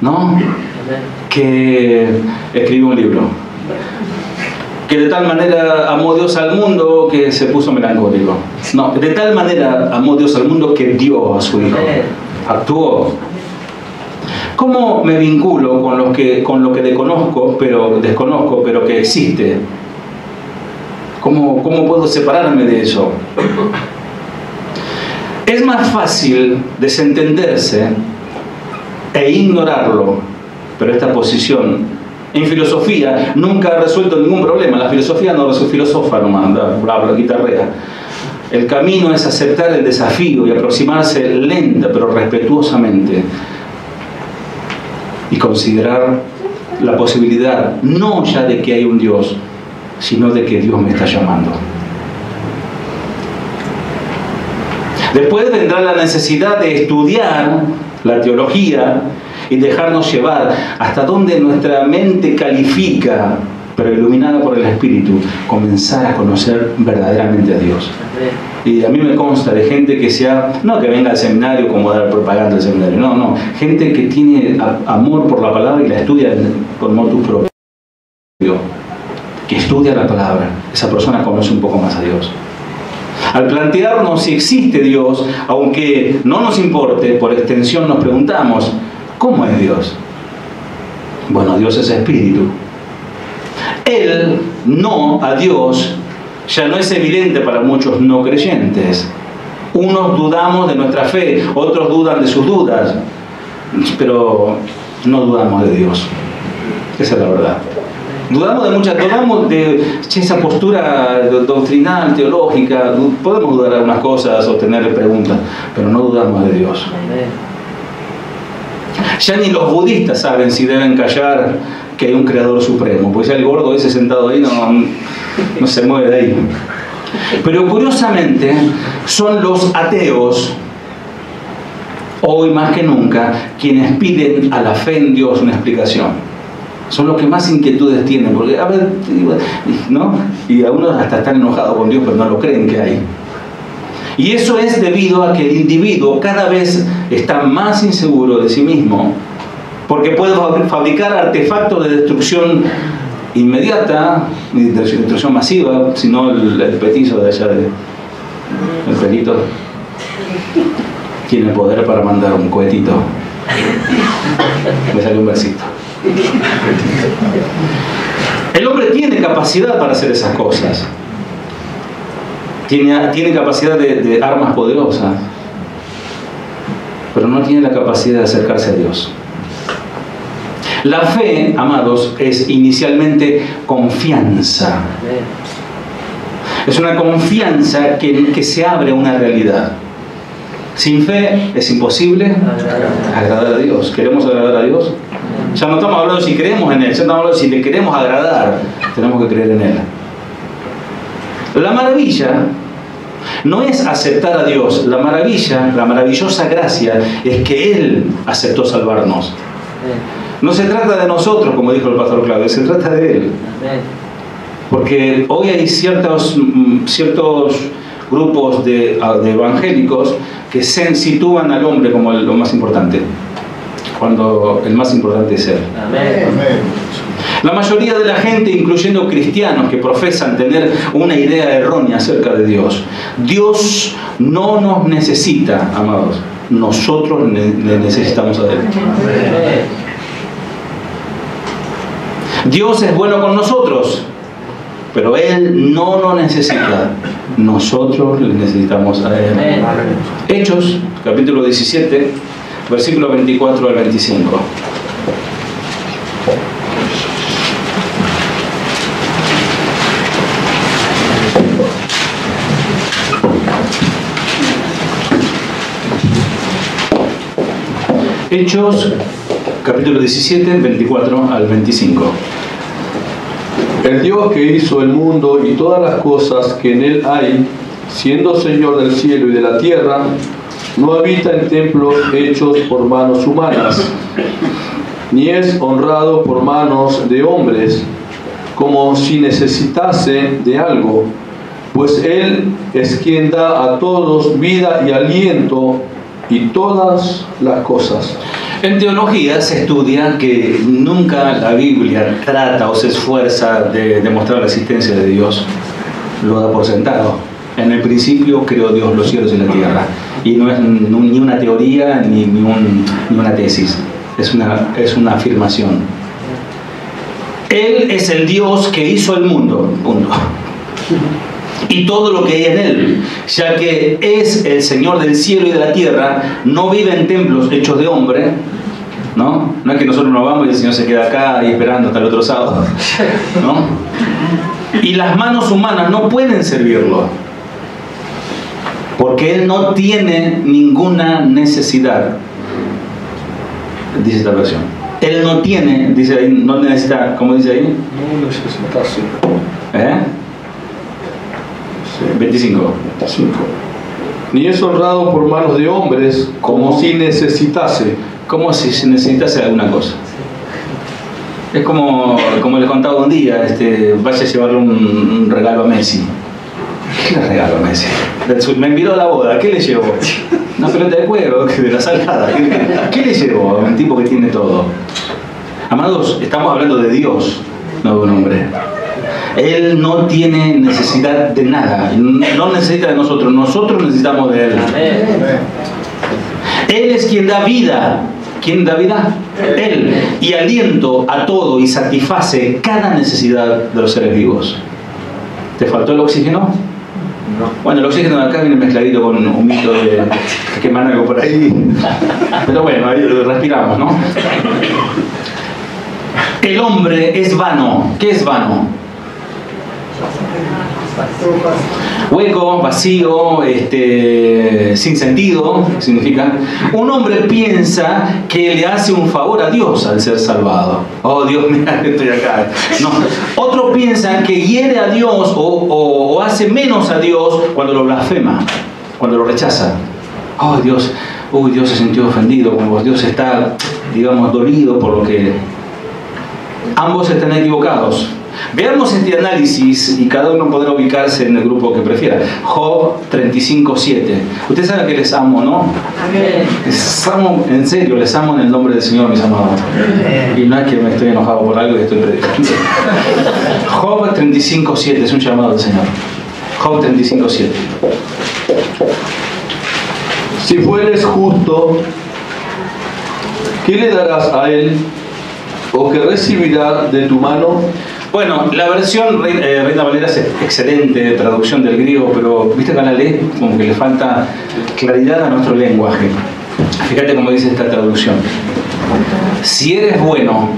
¿no? Que escribió un libro. Que de tal manera amó Dios al mundo que se puso melancólico. No, de tal manera amó Dios al mundo que dio a su Hijo. Actuó. ¿Cómo me vinculo con lo que desconozco, pero que existe? ¿Cómo puedo separarme de eso? Es más fácil desentenderse e ignorarlo, pero esta posición en filosofía nunca ha resuelto ningún problema. La filosofía no filosofa nomás, bla, guitarrea. El camino es aceptar el desafío y aproximarse lenta pero respetuosamente y considerar la posibilidad no ya de que hay un Dios, sino de que Dios me está llamando. Después vendrá la necesidad de estudiar la teología y dejarnos llevar hasta donde nuestra mente califica, pero iluminada por el Espíritu, comenzar a conocer verdaderamente a Dios. Y a mí me consta de gente que no que venga al seminario como dar propaganda del seminario, no, gente que tiene amor por la palabra y la estudia por motus propio, que estudia la palabra. Esa persona conoce un poco más a Dios. Al plantearnos si existe Dios, aunque no nos importe, por extensión nos preguntamos, ¿cómo es Dios? Bueno, Dios es espíritu. El no a Dios ya no es evidente para muchos no creyentes. Unos dudamos de nuestra fe, otros dudan de sus dudas, pero no dudamos de Dios. Esa es la verdad. Dudamos de esa postura doctrinal, teológica. Podemos dudar de algunas cosas o tener preguntas, pero no dudamos de Dios. Ya ni los budistas saben si deben callar que hay un creador supremo, porque ya el gordo ese sentado ahí no se mueve de ahí. Pero curiosamente son los ateos, hoy más que nunca, quienes piden a la fe en Dios una explicación. Son los que más inquietudes tienen, porque a ver, ¿no? Y algunos hasta están enojados con Dios, pero no lo creen que hay. Y eso es debido a que el individuo cada vez está más inseguro de sí mismo, porque puede fabricar artefactos de destrucción inmediata, destrucción masiva, si no el petizo de allá, el pelito, tiene poder para mandar un cohetito. Me salió un versito. El hombre tiene capacidad para hacer esas cosas. Tiene capacidad de armas poderosas, pero no tiene la capacidad de acercarse a Dios. La fe, amados, es inicialmente confianza. Es una confianza que se abre a una realidad. Sin fe es imposible agradar a Dios. ¿Queremos agradar a Dios? Ya no estamos hablando si creemos en Él, ya estamos hablando si le queremos agradar. Tenemos que creer en Él. La maravilla no es aceptar a Dios. La maravilla, la maravillosa gracia es que Él aceptó salvarnos. No se trata de nosotros, como dijo el pastor Claudio, se trata de Él. Porque hoy hay ciertos grupos de evangélicos que se sitúan al hombre como lo más importante, cuando el más importante es Él. Amén. La mayoría de la gente, incluyendo cristianos que profesan tener una idea errónea acerca de Dios, Dios no nos necesita, amados, nosotros le necesitamos a Él. Dios es bueno con nosotros, pero Él no nos necesita. Nosotros le necesitamos a Él. Hechos, capítulo 17, versículo 24 al 25. Hechos, capítulo 17, 24 al 25. El Dios que hizo el mundo y todas las cosas que en él hay, siendo Señor del cielo y de la tierra, no habita en templos hechos por manos humanas, ni es honrado por manos de hombres, como si necesitase de algo, pues Él es quien da a todos vida y aliento y todas las cosas. En teología se estudia que nunca la Biblia trata o se esfuerza de demostrar la existencia de Dios. Lo da por sentado. En el principio creó Dios los cielos y la tierra. Y no es ni una teoría ni una tesis. Es una afirmación. Él es el Dios que hizo el mundo. Punto. Y todo lo que hay en Él, ya que es el Señor del cielo y de la tierra, no vive en templos hechos de hombre, ¿no? No es que nosotros nos vamos y el Señor se queda acá ahí esperando hasta el otro sábado, ¿no? Y las manos humanas no pueden servirlo, porque Él no tiene ninguna necesidad, dice esta versión. Él no tiene, dice ahí, no necesita, ¿cómo dice ahí? No necesitase. 25. Ni es honrado por manos de hombres, como si necesitase. Como si se necesitase alguna cosa. Es como les contaba un día, vaya a llevarle un regalo a Messi. ¿Qué le regalo a Messi? Me invitó a la boda, ¿qué le llevó? Una pelota de cuero, de la salada. ¿Qué le llevó a un tipo que tiene todo? Amados, estamos hablando de Dios, no de un hombre. Él no tiene necesidad de nada, no necesita de nosotros, nosotros necesitamos de Él. Él es quien da vida. ¿Quién da vida? Él. Y aliento a todo y satisface cada necesidad de los seres vivos. ¿Te faltó el oxígeno? No. Bueno, el oxígeno de acá viene mezcladito con un mito de quemar algo por ahí. Pero bueno, ahí respiramos, ¿no? El hombre es vano. ¿Qué es vano? Hueco, vacío, sin sentido, significa. Un hombre piensa que le hace un favor a Dios al ser salvado. Oh Dios, mira que estoy acá. No. Otro piensa que hiere a Dios o hace menos a Dios cuando lo blasfema, cuando lo rechaza. Oh Dios, Dios se sintió ofendido, como Dios está, digamos, dolido por lo que... ambos están equivocados. Veamos este análisis y cada uno podrá ubicarse en el grupo que prefiera. Job 35:7. Ustedes saben que les amo, ¿no? Les amo, en serio, les amo en el nombre del Señor, mis amados. Y no es que me estoy enojado por algo que estoy predicando. Job 35:7 es un llamado del Señor. Job 35:7. Si fueres justo, ¿qué le darás a él? ¿O qué recibirá de tu mano? Bueno, la versión Reina Valera es excelente, traducción del griego, pero viste que a la ley como que le falta claridad a nuestro lenguaje. Fíjate cómo dice esta traducción. Si eres bueno,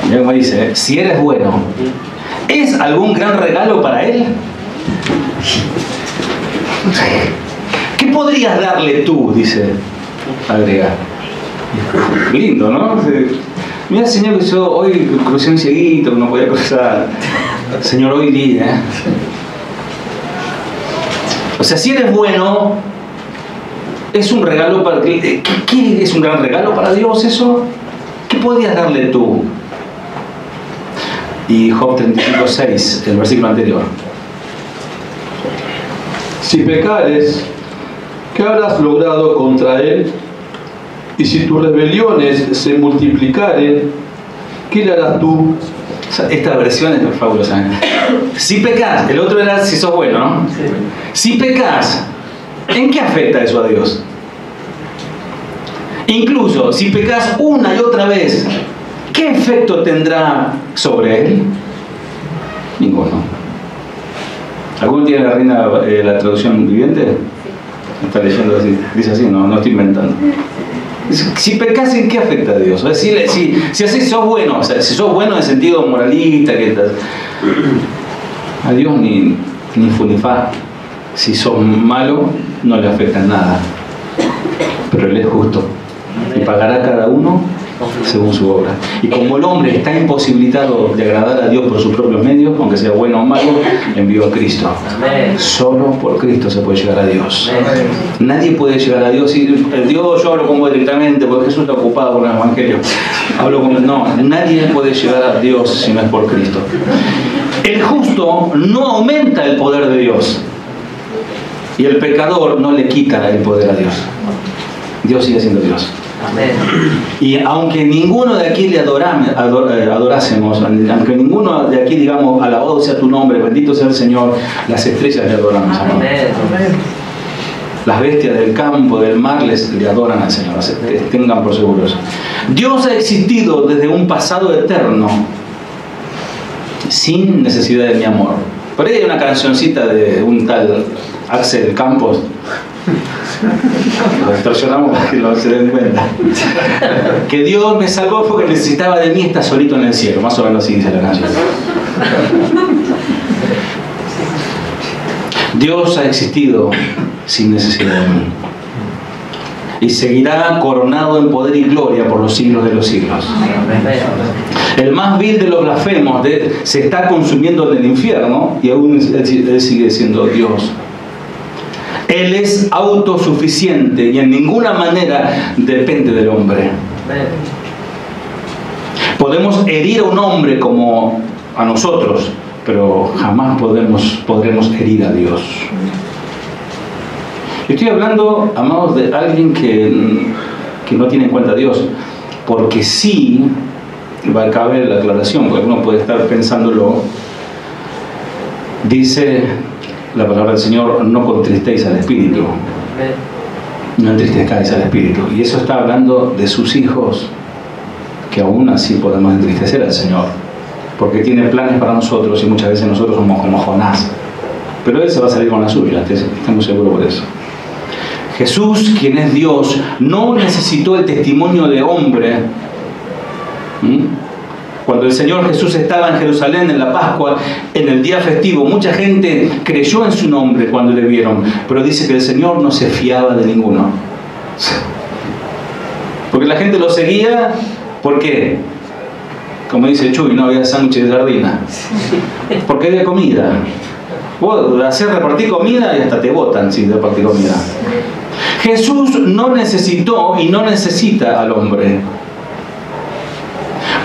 mira cómo dice, si eres bueno, ¿es algún gran regalo para él? ¿Qué podrías darle tú? Dice, agrega. Lindo, ¿no? Mira, Señor, que yo hoy crucé un cieguito, no podía cruzar. Señor, hoy día. O sea, si eres bueno, es un regalo para... ¿Qué es un gran regalo para Dios eso? ¿Qué podrías darle tú? Y Job 35:6, el versículo anterior. Si pecares, ¿qué habrás logrado contra él? Y si tus rebeliones se multiplicaren, ¿qué le harás tú? Esta versión es fabulosa. Si pecas, el otro era si sos bueno, ¿no? Sí. Si pecas, ¿en qué afecta eso a Dios? Incluso si pecas una y otra vez, ¿qué efecto tendrá sobre él? Ninguno. ¿Alguno tiene la traducción viviente? Está leyendo así, dice así, no estoy inventando. Si pecas, ¿en qué afecta a Dios? O sea, si así sos bueno, o sea, si sos bueno en el sentido moralista, que a Dios ni fu ni fa. Si sos malo, no le afecta en nada. Pero Él es justo y pagará a cada uno según su obra. Y como el hombre está imposibilitado de agradar a Dios por sus propios medios, aunque sea bueno o malo, envió a Cristo. Solo por Cristo se puede llegar a Dios. Nadie puede llegar a Dios. Y Dios, yo hablo con vos directamente porque Jesús está ocupado con el Evangelio. No, nadie puede llegar a Dios si no es por Cristo. El justo no aumenta el poder de Dios. Y el pecador no le quita el poder a Dios. Dios sigue siendo Dios. Amén. Y aunque ninguno de aquí le adorásemos, aunque ninguno de aquí digamos, alabado sea tu nombre, bendito sea el Señor, las estrellas le adoramos. Amén. Las bestias del campo, del mar, le adoran al Señor, tengan por seguros. Dios ha existido desde un pasado eterno, sin necesidad de mi amor. Por ahí hay una cancioncita de un tal Axel Campos. Lo extorsionamos para que se den cuenta. Que Dios me salvó porque necesitaba de mí, está solito en el cielo. Más o menos así dice la canción. Dios ha existido sin necesidad de mí. Y seguirá coronado en poder y gloria por los siglos de los siglos. El más vil de los blasfemos se está consumiendo en el infierno y aún Él sigue siendo Dios. Él es autosuficiente y en ninguna manera depende del hombre. Podemos herir a un hombre como a nosotros, pero jamás podremos herir a Dios. Estoy hablando, amados, de alguien que no tiene en cuenta a Dios, porque sí, va a caber la aclaración, porque uno puede estar pensándolo, dice la palabra del Señor, no contristéis al Espíritu, no entristezcáis al Espíritu, y eso está hablando de sus hijos, que aún así podemos entristecer al Señor, porque tiene planes para nosotros y muchas veces nosotros somos como Jonás, pero Él se va a salir con la suya, estamos seguros por eso. Jesús, quien es Dios, no necesitó el testimonio de hombre. Cuando el Señor Jesús estaba en Jerusalén en la Pascua, en el día festivo, mucha gente creyó en su nombre cuando le vieron, pero dice que el Señor no se fiaba de ninguno. Porque la gente lo seguía, ¿por qué? Como dice Chuy, no había sándwiches de sardina. Porque había comida. Vos hacer repartir comida y hasta te botan si repartir comida. Jesús no necesitó y no necesita al hombre.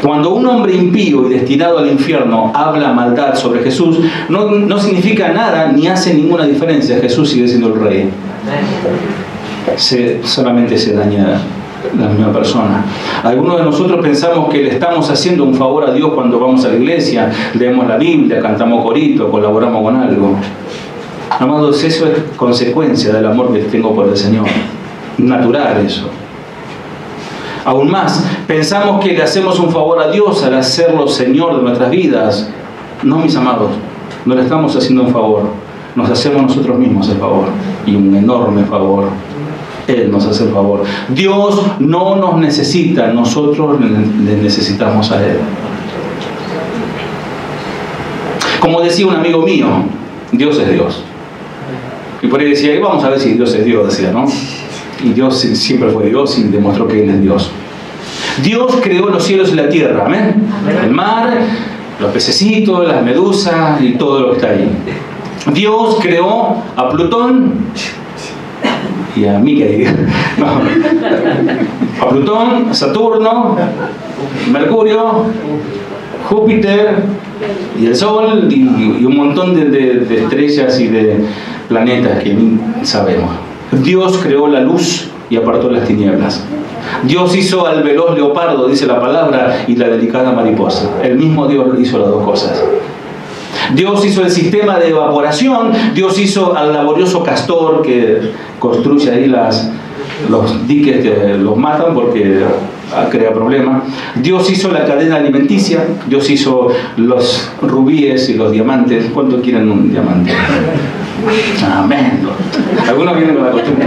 Cuando un hombre impío y destinado al infierno habla maldad sobre Jesús, no significa nada ni hace ninguna diferencia. Jesús sigue siendo el Rey. Solamente se daña la misma persona. Algunos de nosotros pensamos que le estamos haciendo un favor a Dios cuando vamos a la iglesia, leemos la Biblia, cantamos corito, colaboramos con algo. Amados, eso es consecuencia del amor que tengo por el Señor. Natural eso. Aún más, pensamos que le hacemos un favor a Dios al hacerlo Señor de nuestras vidas. No, mis amados, no le estamos haciendo un favor. Nos hacemos nosotros mismos el favor. Y un enorme favor. Él nos hace el favor. Dios no nos necesita, nosotros le necesitamos a Él. Como decía un amigo mío, Dios es Dios. Y por ahí decía, vamos a ver si Dios es Dios, decía, ¿no? Y Dios siempre fue Dios y demostró que Él es Dios. Dios creó los cielos y la tierra, ¿amén? El mar, los pececitos, las medusas y todo lo que está ahí. Dios creó a Plutón y a Mickey, no, a Plutón, Saturno, Mercurio, Júpiter y el Sol y un montón de estrellas y de planetas que ni sabemos. Dios creó la luz y apartó las tinieblas. Dios hizo al veloz leopardo, dice la palabra, y la delicada mariposa. El mismo Dios hizo las dos cosas. Dios hizo el sistema de evaporación, Dios hizo al laborioso castor que construye ahí los diques que los matan porque crea problemas. Dios hizo la cadena alimenticia, Dios hizo los rubíes y los diamantes. ¿Cuánto quieren un diamante? Amén. Algunos vienen con la costumbre.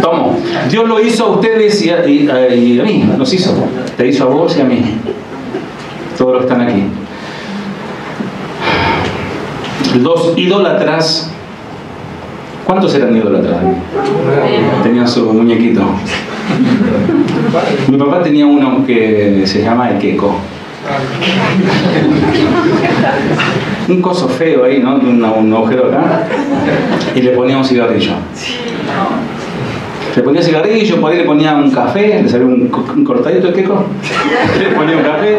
Tomo. Dios lo hizo a ustedes y a mí, nos hizo. Te hizo a vos y a mí. Todos los que están aquí. Los idólatras. ¿Cuántos eran idólatras? Tenían su muñequito. Mi papá tenía uno que se llama el queco. Un coso feo ahí, ¿no? Un agujero acá. Y le ponía un cigarrillo. Le ponía cigarrillo, por ahí le ponía un café, le salía un cortadito de queco. Le ponía un café,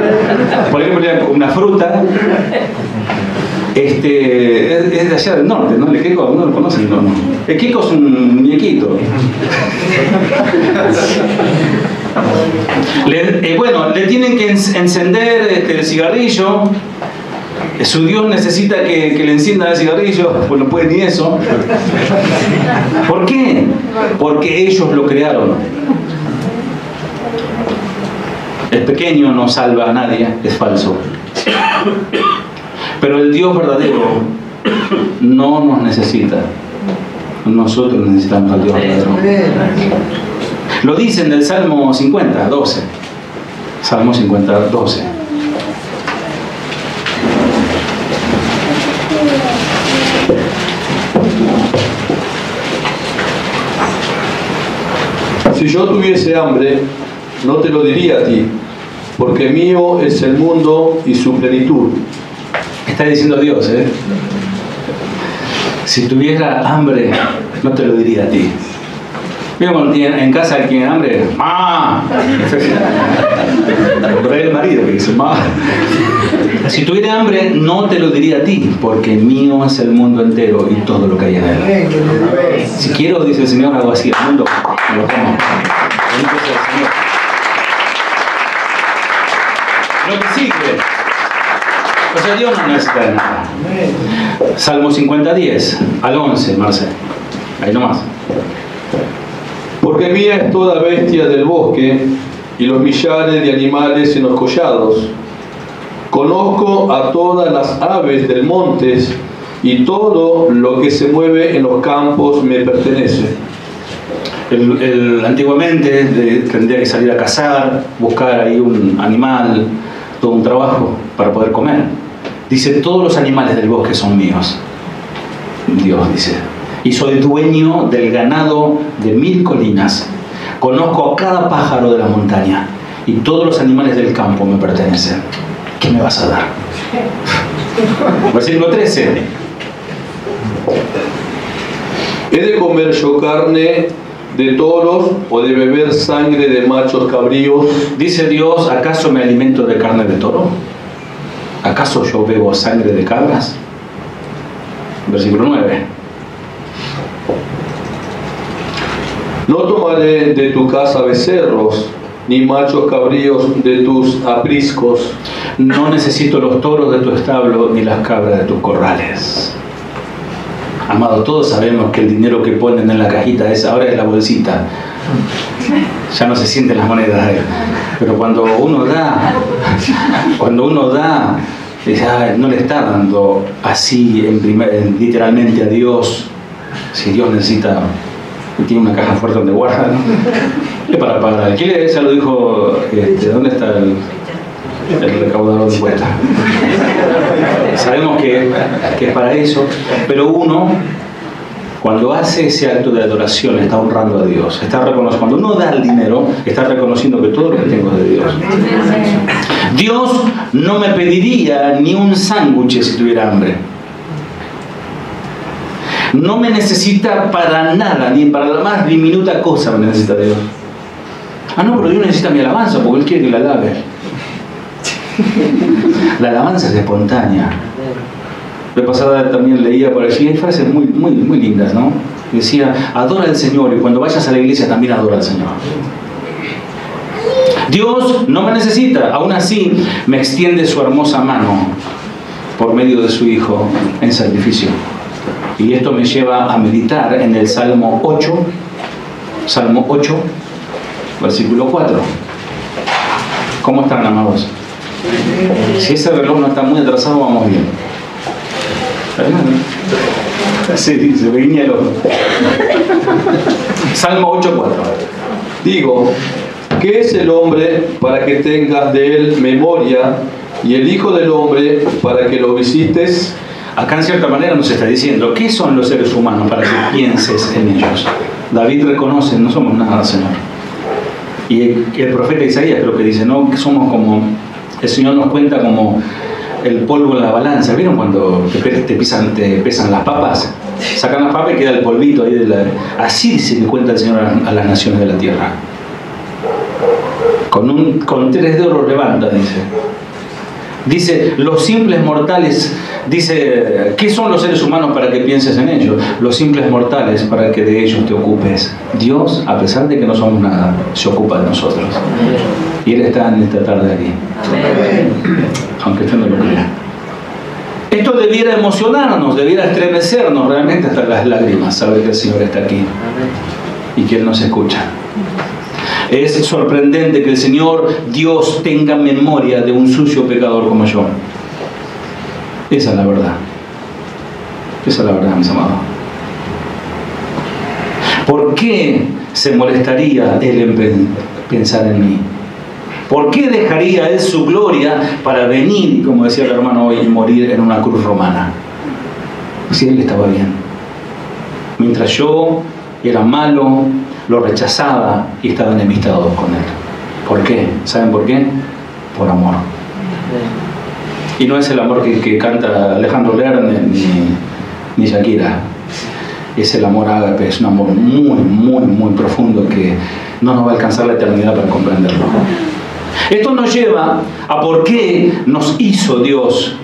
por ahí le ponía una fruta. Es de allá del norte, ¿no? El queco, no lo conocen, no. El queco es un muñequito. Le tienen que encender el cigarrillo. Su Dios necesita que le enciendan el cigarrillo, pues no puede ni eso. ¿Por qué? Porque ellos lo crearon. El pequeño no salva a nadie, es falso. Pero el Dios verdadero no nos necesita. Nosotros necesitamos al Dios verdadero. Lo dicen del Salmo 50, 12. Salmo 50, 12. Si yo tuviese hambre, no te lo diría a ti, porque mío es el mundo y su plenitud. Está diciendo Dios, ¿eh? Si tuviera hambre, no te lo diría a ti. Mira, cuando en casa alguien tiene hambre, ¡ma! Por ahí el marido que dice, ¡ma! Si tuviera hambre, no te lo diría a ti, porque mío es el mundo entero y todo lo que hay en él. Si quiero, dice el Señor, hago así el mundo, me lo como. Bendito sea el Señor. Lo que sigue. O sea, Dios no necesita de nada. Salmo 50, 10 al 11, Marcel. Ahí nomás. Porque mía es toda bestia del bosque y los millares de animales en los collados. Conozco a todas las aves del monte y todo lo que se mueve en los campos me pertenece. Antiguamente tendría que salir a cazar, buscar ahí un animal, todo un trabajo para poder comer. Dice, todos los animales del bosque son míos. Dios dice, y soy dueño del ganado de 1000 colinas. Conozco a cada pájaro de la montaña y todos los animales del campo me pertenecen. ¿Qué me vas a dar? Versículo 13. He de comer yo carne de toros o de beber sangre de machos cabríos? Dice Dios, ¿acaso me alimento de carne de toro? ¿Acaso yo bebo sangre de cabras? Versículo 9. No tomaré de tu casa becerros, ni machos cabríos de tus apriscos. No necesito los toros de tu establo, ni las cabras de tus corrales. Amado, todos sabemos que el dinero que ponen en la cajita ahora es la bolsita. Ya no se sienten las monedas. Pero cuando uno da, no le está dando así literalmente a Dios. Si Dios necesita, tiene una caja fuerte donde guarda, ¿no? Para pagar alquiler, ya lo dijo, ¿dónde está el recaudador de impuestos? Sabemos que es para eso, pero uno, cuando hace ese acto de adoración, está honrando a Dios, está reconociendo. Cuando uno da el dinero, está reconociendo que todo lo que tengo es de Dios. Dios no me pediría ni un sándwich si tuviera hambre. No me necesita para nada, ni para la más diminuta cosa me necesita Dios. Ah, no, pero Dios necesita mi alabanza porque Él quiere que la alabe. La alabanza es espontánea. La pasada también leía por allí, hay frases muy lindas, ¿no? Decía, adora al Señor, y cuando vayas a la iglesia también adora al Señor. Dios no me necesita, aún así me extiende su hermosa mano por medio de su Hijo en sacrificio. Y esto me lleva a meditar en el Salmo 8, versículo 4. ¿Cómo están, amados? Si ese reloj no está muy atrasado, vamos bien. Sí, se me guiña el ojo. Salmo 8:4. Digo, ¿qué es el hombre para que tengas de él memoria, y el Hijo del hombre para que lo visites? Acá en cierta manera nos está diciendo, ¿qué son los seres humanos para que pienses en ellos? David reconoce, no somos nada, Señor. Y el profeta Isaías creo que dice, no, que somos como, el Señor nos cuenta como el polvo en la balanza. ¿Vieron cuando te pesan las papas? Sacan las papas y queda el polvito ahí así dice que cuenta el Señor a las naciones de la tierra. Con 3 dedos levanta, dice. Dice, los simples mortales, dice, ¿qué son los seres humanos para que pienses en ellos? Los simples mortales para que de ellos te ocupes. Dios, a pesar de que no somos nada, se ocupa de nosotros. Y Él está en esta tarde aquí. Aunque usted no lo crea. Esto debiera emocionarnos, debiera estremecernos realmente hasta las lágrimas, saber que el Señor está aquí y que Él nos escucha. Es sorprendente que el Señor Dios tenga memoria de un sucio pecador como yo. Esa es la verdad. Esa es la verdad, mis amados. ¿Por qué se molestaría Él en pensar en mí? ¿Por qué dejaría Él su gloria para venir, como decía el hermano hoy, y morir en una cruz romana? Si Él estaba bien. Mientras yo era malo, lo rechazaba y estaba enemistado con Él. ¿Por qué? ¿Saben por qué? Por amor. Y no es el amor que canta Alejandro Lerner ni Shakira. Es el amor ágape, es un amor muy profundo que no nos va a alcanzar la eternidad para comprenderlo. Esto nos lleva a por qué nos hizo Dios,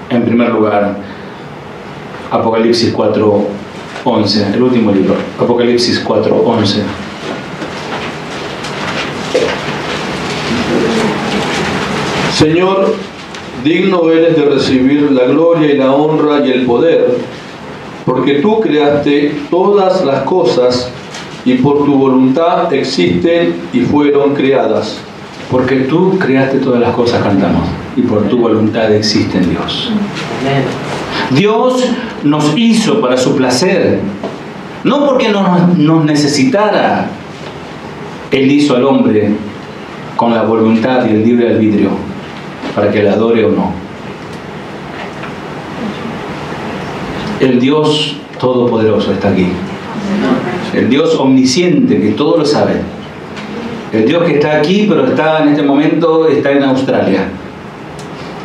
en primer lugar, Apocalipsis 4:11, el último libro, Apocalipsis 4:11. Señor, digno eres de recibir la gloria y la honra y el poder, porque tú creaste todas las cosas y por tu voluntad existen y fueron creadas. Porque tú creaste todas las cosas, cantamos, y por tu voluntad existen, Dios. Dios nos hizo para su placer, no porque nos necesitara. Él hizo al hombre con la voluntad y el libre albedrío para que le adore o no. El Dios todopoderoso está aquí. El Dios omnisciente que todo lo sabe. El Dios que está aquí, pero está en este momento, está en Australia.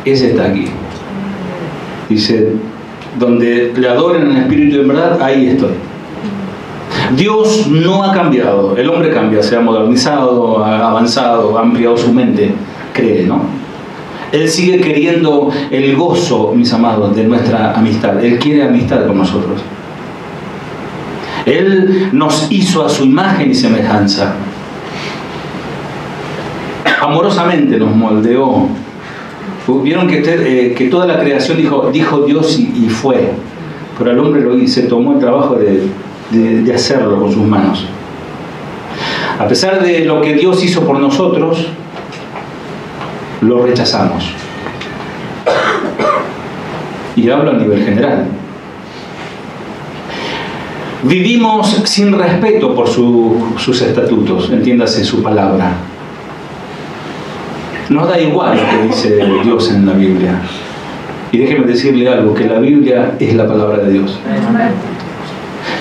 Ese está aquí. Dice, donde le adoren en espíritu y en verdad, ahí estoy. Dios no ha cambiado, el hombre cambia, se ha modernizado, ha avanzado, ha ampliado su mente, cree, ¿no? Él sigue queriendo el gozo, mis amados, de nuestra amistad. Él quiere amistad con nosotros. Él nos hizo a su imagen y semejanza. Amorosamente nos moldeó. Vieron que toda la creación dijo Dios y fue. Pero el hombre se tomó el trabajo de hacerlo con sus manos. A pesar de lo que Dios hizo por nosotros, lo rechazamos. Y hablo a nivel general. Vivimos sin respeto por sus estatutos, entiéndase su palabra. Nos da igual lo que dice Dios en la Biblia. Y déjeme decirle algo, que la Biblia es la palabra de Dios.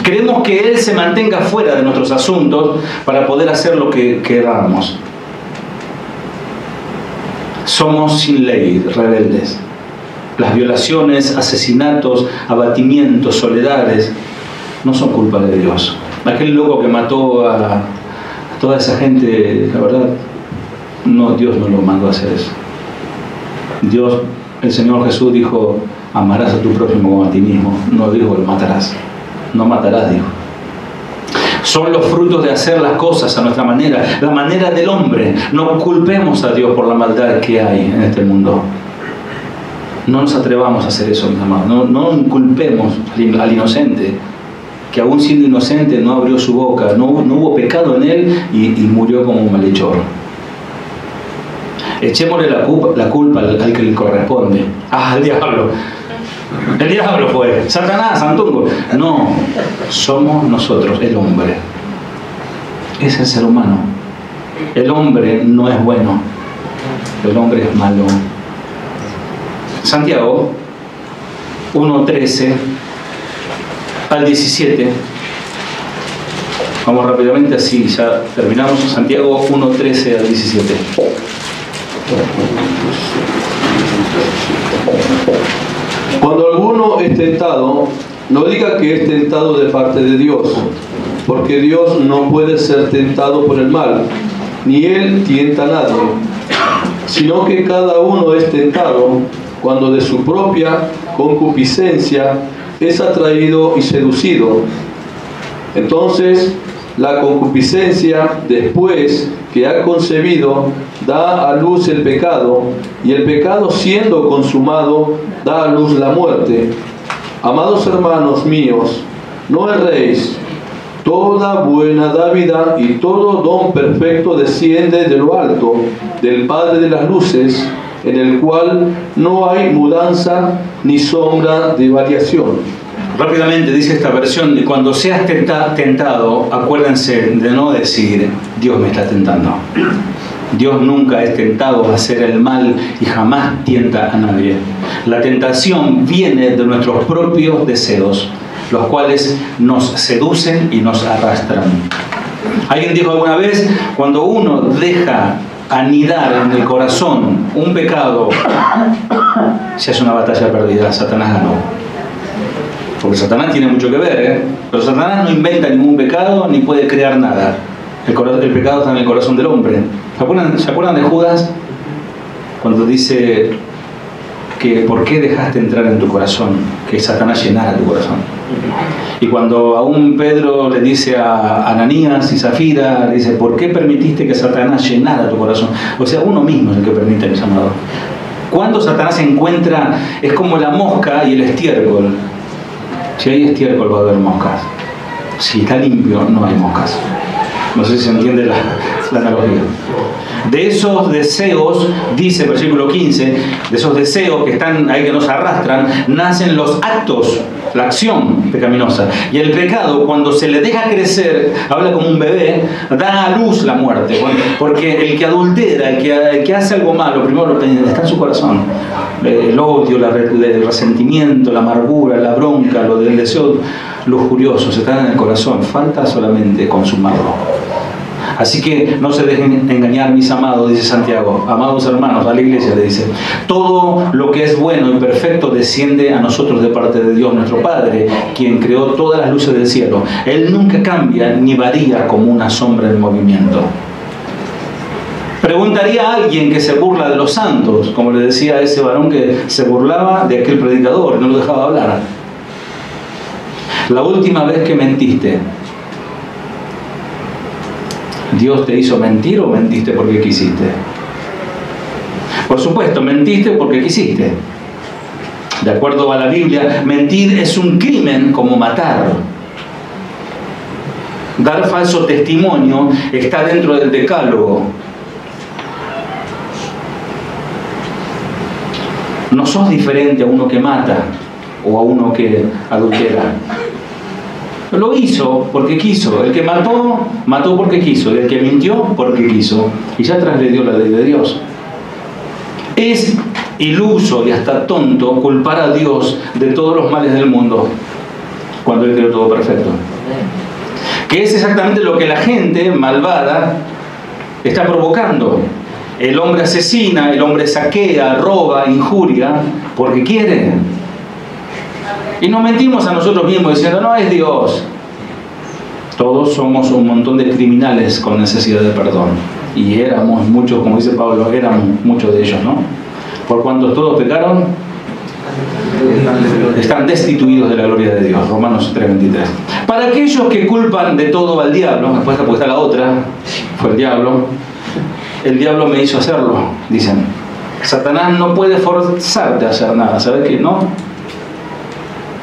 Queremos que Él se mantenga fuera de nuestros asuntos para poder hacer lo que queramos. Somos sin ley, rebeldes. Las violaciones, asesinatos, abatimientos, soledades, no son culpa de Dios. Aquel loco que mató a toda esa gente, la verdad, no, Dios no lo mandó a hacer eso. Dios, el Señor Jesús dijo, amarás a tu prójimo como a ti mismo. No dijo, lo matarás. No matarás, dijo. Son los frutos de hacer las cosas a nuestra manera, la manera del hombre. No culpemos a Dios por la maldad que hay en este mundo. No nos atrevamos a hacer eso, mis amados. No inculpemos al inocente, que aún siendo inocente no abrió su boca, no hubo pecado en él y murió como un malhechor. Echémosle la culpa al que le corresponde. Al diablo. El diablo fue. Satanás, Santungo. No, somos nosotros, el hombre. Es el ser humano. El hombre no es bueno. El hombre es malo. Santiago 1:13 al 17. Vamos rápidamente, así ya terminamos. Santiago 1:13 al 17. Cuando alguno es tentado, no diga que es tentado de parte de Dios, porque Dios no puede ser tentado por el mal, ni Él tienta a nadie, sino que cada uno es tentado cuando de su propia concupiscencia es atraído y seducido. Entonces, la concupiscencia, después que ha concebido, da a luz el pecado, y el pecado, siendo consumado, da a luz la muerte. Amados hermanos míos, no erréis. Toda buena dádiva y todo don perfecto desciende de lo alto, del Padre de las luces, en el cual no hay mudanza ni sombra de variación. Rápidamente dice esta versión: cuando seas tentado, acuérdense de no decir Dios me está tentando. Dios nunca es tentado a hacer el mal y jamás tienta a nadie. La tentación viene de nuestros propios deseos, los cuales nos seducen y nos arrastran. Alguien dijo alguna vez, cuando uno deja anidar en el corazón un pecado, se hace una batalla perdida. Satanás ganó. Porque Satanás tiene mucho que ver, pero Satanás no inventa ningún pecado ni puede crear nada. El pecado está en el corazón del hombre. ¿Se acuerdan de Judas? Cuando dice que ¿por qué dejaste entrar en tu corazón? Que Satanás llenara tu corazón. Y cuando aún Pedro le dice a Ananías y Zafira, le dice, ¿por qué permitiste que Satanás llenara tu corazón? O sea, uno mismo es el que permite, mis amados. Cuando Satanás se encuentra, es como la mosca y el estiércol. Si hay estiércol va a haber moscas. Si está limpio, no hay moscas. No sé si se entiende la analogía. De esos deseos, dice versículo 15, de esos deseos que están ahí, que nos arrastran, nacen los actos, la acción pecaminosa. Y el pecado, cuando se le deja crecer, habla como un bebé, da a luz la muerte. Porque el que adultera, el que hace algo malo, primero está en su corazón. El odio, el resentimiento, la amargura, la bronca, lo del deseo lujurioso, se está en el corazón. Falta solamente consumarlo. Así que no se dejen engañar, mis amados, dice Santiago. Amados hermanos, a la iglesia le dice: todo lo que es bueno y perfecto desciende a nosotros de parte de Dios, nuestro Padre, quien creó todas las luces del cielo. Él nunca cambia ni varía como una sombra en movimiento. Preguntaría a alguien que se burla de los santos, como le decía a ese varón que se burlaba de aquel predicador, no lo dejaba hablar: la última vez que mentiste, ¿Dios te hizo mentir o mentiste porque quisiste? Por supuesto, mentiste porque quisiste. De acuerdo a la Biblia, mentir es un crimen como matar. Dar falso testimonio está dentro del decálogo. No sos diferente a uno que mata o a uno que adultera. Lo hizo porque quiso. El que mató, mató porque quiso. Y el que mintió, porque quiso. Y ya transgredió la ley de Dios. Es iluso y hasta tonto culpar a Dios de todos los males del mundo cuando Él creó todo perfecto. Que es exactamente lo que la gente malvada está provocando. El hombre asesina, el hombre saquea, roba, injuria, porque quiere. Y nos mentimos a nosotros mismos diciendo: no, es Dios. Todos somos un montón de criminales con necesidad de perdón. Y éramos muchos, como dice Pablo, éramos muchos de ellos, ¿no? Por cuanto todos pecaron, están destituidos de la gloria de Dios. Romanos 3:23. Para aquellos que culpan de todo al diablo, después porque está la otra, fue el diablo me hizo hacerlo, dicen. Satanás no puede forzarte a hacer nada, ¿sabes qué? No.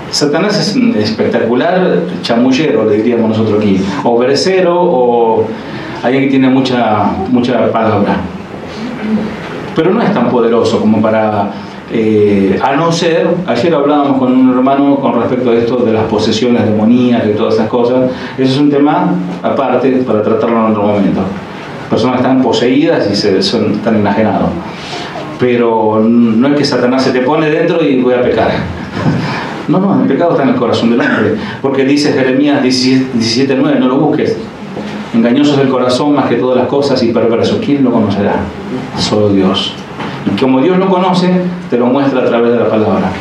Satanás es un espectacular chamullero, le diríamos nosotros aquí, o versero, o alguien que tiene mucha palabra. Pero no es tan poderoso como para... a no ser, ayer hablábamos con un hermano con respecto a esto de las posesiones demoníacas y todas esas cosas. Eso es un tema aparte para tratarlo en otro momento. Personas que están poseídas y están enajenados. Pero no es que Satanás se te pone dentro y voy a pecar. No, el pecado está en el corazón del hombre. Porque dice Jeremías 17:9, no lo busques. Engañoso es el corazón más que todas las cosas y perverso. ¿Quién lo conocerá? Solo Dios. Y como Dios lo conoce, te lo muestra a través de la palabra.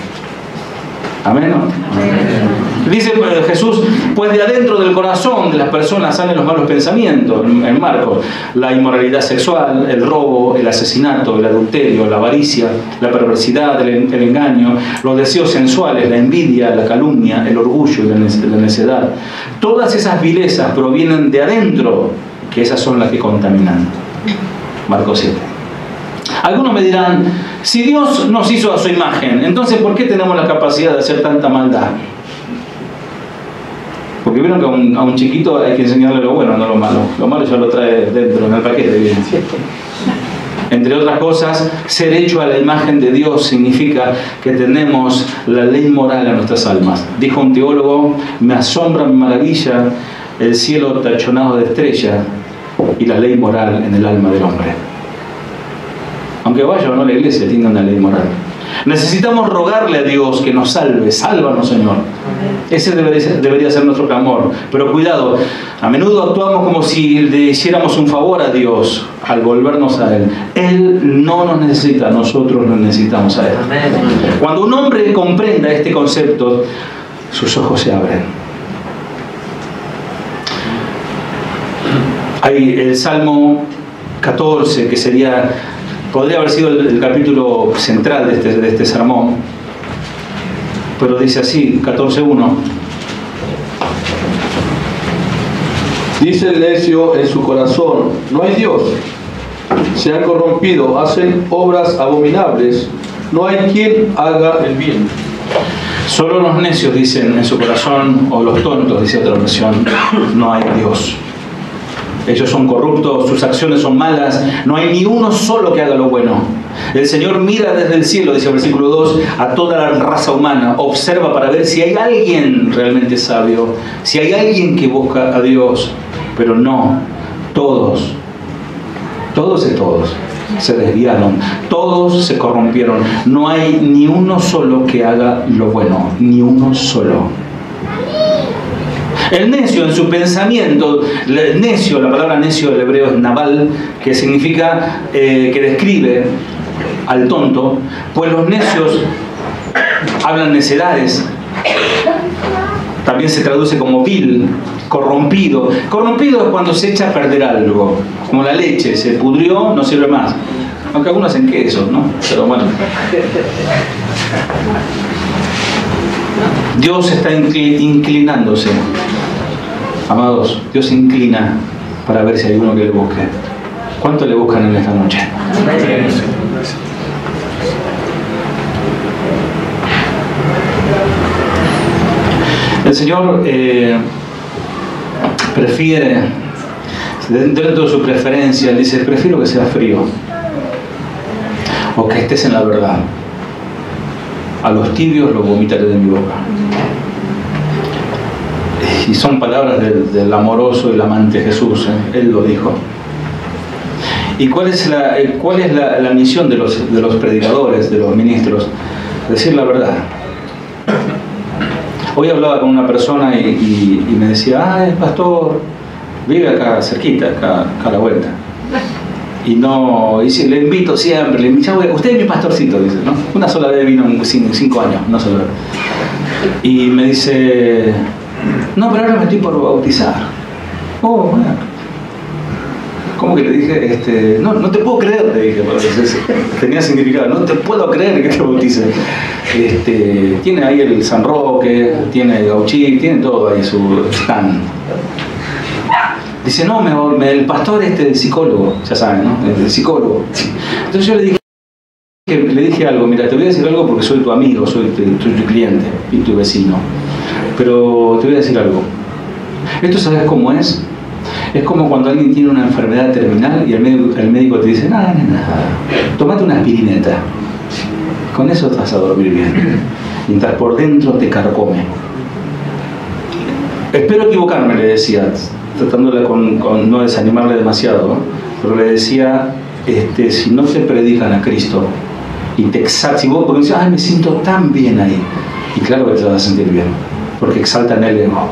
Amén, ¿no? Amén. Dice Jesús: pues de adentro del corazón de las personas salen los malos pensamientos, en Marcos: la inmoralidad sexual, el robo, el asesinato, el adulterio, la avaricia, la perversidad, el engaño, los deseos sensuales, la envidia, la calumnia, el orgullo y la necedad. Todas esas vilezas provienen de adentro, que esas son las que contaminan. Marcos 7. Algunos me dirán: si Dios nos hizo a su imagen, entonces ¿por qué tenemos la capacidad de hacer tanta maldad? Porque vieron que a un chiquito hay que enseñarle lo bueno, no lo malo. Lo malo ya lo trae dentro, en el paquete. Entre otras cosas, ser hecho a la imagen de Dios significa que tenemos la ley moral a nuestras almas. Dijo un teólogo: me asombra, me maravilla el cielo tachonado de estrellas y la ley moral en el alma del hombre. Aunque vaya o no a la iglesia, tiene una ley moral. Necesitamos rogarle a Dios que nos salve. Sálvanos, Señor. Ese debería ser nuestro clamor. Pero cuidado, a menudo actuamos como si le hiciéramos un favor a Dios al volvernos a Él. Él no nos necesita, nosotros lo necesitamos a Él. Cuando un hombre comprenda este concepto, sus ojos se abren. Hay el Salmo 14, que podría haber sido el capítulo central de este sermón, pero dice así, 14:1. Dice el necio en su corazón: no hay Dios. Se han corrompido, hacen obras abominables. No hay quien haga el bien. Solo los necios dicen en su corazón, o los tontos, dice otra versión, no hay Dios. Ellos son corruptos, sus acciones son malas, no hay ni uno solo que haga lo bueno. El Señor mira desde el cielo, dice el versículo 2, a toda la raza humana, observa para ver si hay alguien realmente sabio, si hay alguien que busca a Dios. Pero no, todos se desviaron, todos se corrompieron. No hay ni uno solo que haga lo bueno, ni uno solo. El necio en su pensamiento, necio, la palabra necio del hebreo es naval, que significa, que describe al tonto, pues los necios hablan necedades. También se traduce como vil, corrompido. Corrompido es cuando se echa a perder algo, como la leche, se pudrió, no sirve más. Aunque algunos hacen queso, ¿no? Pero bueno. Dios está inclinándose. Amados, Dios se inclina para ver si hay uno que le busque. ¿Cuánto le buscan en esta noche? El Señor prefiere, dentro de su preferencia, Él dice, prefiero que sea frío o que estés en la verdad. A los tibios los vomitaré de mi boca. Y son palabras del amoroso y el amante Jesús, Él lo dijo. ¿Y cuál es la misión de los predicadores, de los ministros? Decir la verdad. Hoy hablaba con una persona y me decía, el pastor vive acá cerquita, acá a la vuelta. Y le invito siempre, le invito, usted es mi pastorcito, dice, ¿no? Una sola vez vino en 5 años, una sola vez. Y me dice, no, pero ahora me estoy por bautizar. Oh, bueno. ¿Cómo que le dije? No te puedo creer, le dije, tenía significado, no te puedo creer que te bautice. Tiene ahí el San Roque, tiene el Gauchí, tiene todo ahí su stand. Dice, no, el pastor el psicólogo, ya saben, ¿no? El psicólogo. Entonces yo le dije algo, mira, te voy a decir algo porque soy tu amigo, soy tu cliente y tu vecino. Pero te voy a decir algo. ¿Esto sabes cómo es? Es como cuando alguien tiene una enfermedad terminal y el médico te dice, nada, tomate una aspirineta. Con eso te vas a dormir bien. Mientras por dentro te carcome. Espero equivocarme, le decía, tratándole con no desanimarle demasiado, ¿no? Pero le decía, si no te predican a Cristo y te exaltan, si vos porque dices, me siento tan bien ahí, y claro que te vas a sentir bien, porque exaltan el ego.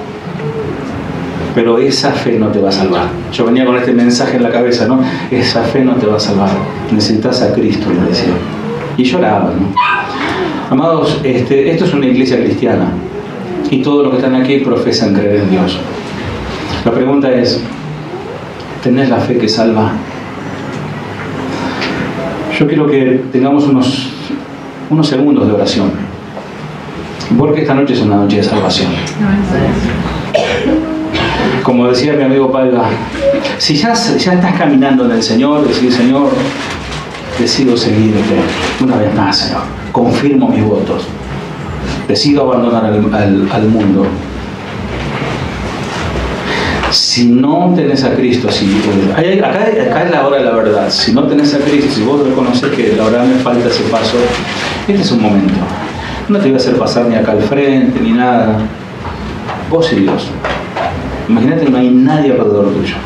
Pero esa fe no te va a salvar. Yo venía con este mensaje en la cabeza, ¿no? Esa fe no te va a salvar. Necesitas a Cristo, le decía. Y lloraba, ¿no? Amados, esto es una iglesia cristiana. Y todos los que están aquí profesan creer en Dios. La pregunta es, ¿tenés la fe que salva? Yo quiero que tengamos unos segundos de oración. Porque esta noche es una noche de salvación. Como decía mi amigo Paiva, si ya estás caminando en el Señor, decir, Señor, decido seguirte una vez más, Señor. Confirmo mis votos. Decido abandonar al mundo. Si no tenés a Cristo, acá es la hora de la verdad. Si no tenés a Cristo, si vos reconoces que la verdad me falta ese paso, este es un momento. No te voy a hacer pasar ni acá al frente, ni nada. Vos y Dios. Imagínate que no hay nadie alrededor tuyo.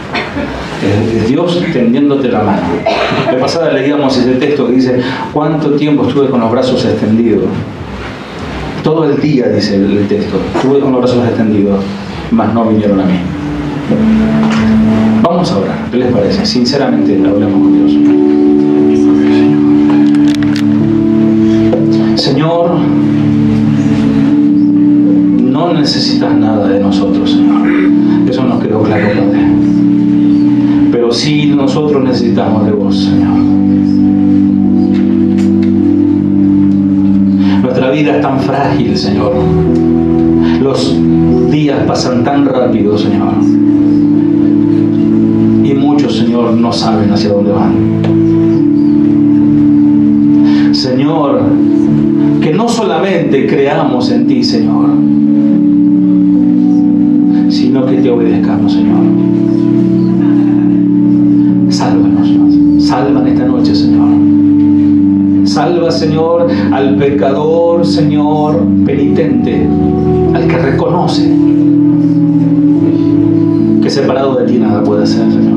Es Dios tendiéndote la mano. La pasada leíamos ese texto que dice, ¿cuánto tiempo estuve con los brazos extendidos? Todo el día, dice el texto, estuve con los brazos extendidos, mas no vinieron a mí. Vamos a orar, ¿qué les parece? Sinceramente, hablemos con Dios. Señor, no necesitas nada de nosotros, Señor. Eso nos quedó claro, Padre. Pero sí nosotros necesitamos de vos, Señor. Nuestra vida es tan frágil, Señor. Los días pasan tan rápido, Señor. Y muchos, Señor, no saben hacia dónde van. Señor, que no solamente creamos en ti, Señor, sino que te obedezcamos, Señor. Sálvanos, Señor. Salva esta noche, Señor. Salva, Señor, al pecador, Señor, penitente, al que reconoce que separado de ti nada puede hacer, Señor.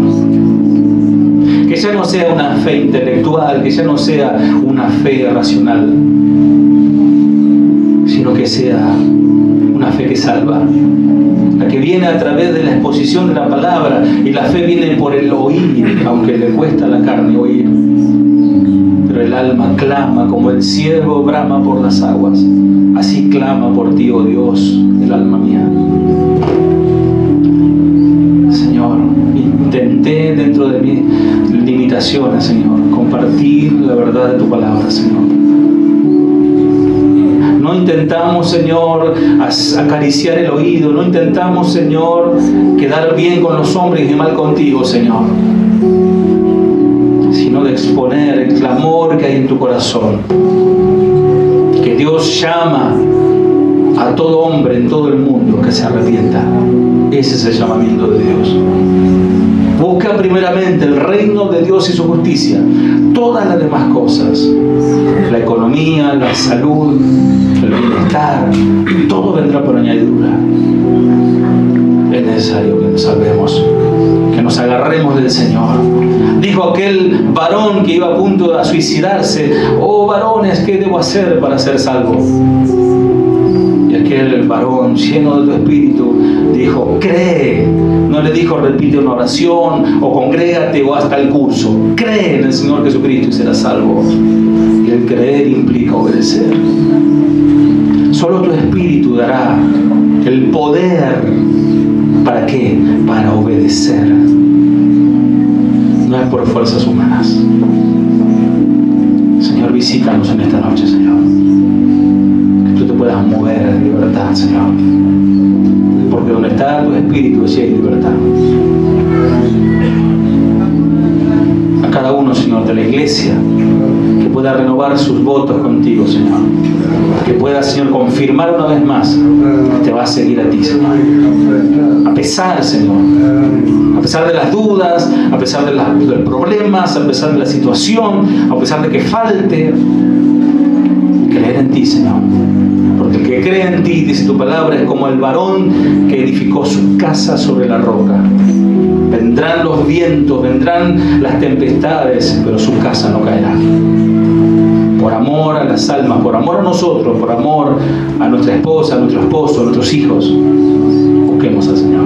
Que ya no sea una fe intelectual, que ya no sea una fe racional, sino que sea una fe que salva, la que viene a través de la exposición de la palabra, y la fe viene por el oír, aunque le cuesta a la carne oír. Pero el alma clama como el ciervo brama por las aguas. Así clama por ti, oh Dios, el alma mía. Señor, intenté dentro de mis limitaciones, Señor, compartir la verdad de tu palabra, Señor. No intentamos, Señor, acariciar el oído. No intentamos, Señor, quedar bien con los hombres y mal contigo, Señor. Sino de exponer el clamor que hay en tu corazón. Que Dios llama a todo hombre en todo el mundo que se arrepienta. Ese es el llamamiento de Dios. Busca primeramente el reino de Dios y su justicia. Todas las demás cosas, la economía, la salud, el bienestar, todo vendrá por añadidura. Es necesario que nos salvemos, que nos agarremos del Señor. Dijo aquel varón que iba a punto de suicidarse: oh varones, ¿qué debo hacer para ser salvo? Y aquel varón lleno de tu espíritu dijo: cree. No le dijo repite una oración o congrégate o hasta el curso. Cree en el Señor Jesucristo y serás salvo. Y el creer implica obedecer. Solo tu espíritu dará el poder. ¿Para qué? Para obedecer. No es por fuerzas humanas. Señor, visítanos en esta noche, Señor. Que tú te puedas mover en libertad, Señor. Porque donde está tu espíritu, allí hay libertad. A cada uno, Señor, de la iglesia, que pueda renovar sus votos contigo, Señor. Que pueda, Señor, confirmar una vez más que te va a seguir a ti, Señor. A pesar, Señor, a pesar de las dudas, a pesar de los problemas, a pesar de la situación, a pesar de que falte, creer en ti, Señor. Porque el que cree en ti, dice tu palabra, es como el varón que edificó su casa sobre la roca. Vendrán los vientos, vendrán las tempestades, pero su casa no caerá. Por amor a las almas, por amor a nosotros, por amor a nuestra esposa, a nuestro esposo, a nuestros hijos, busquemos al Señor.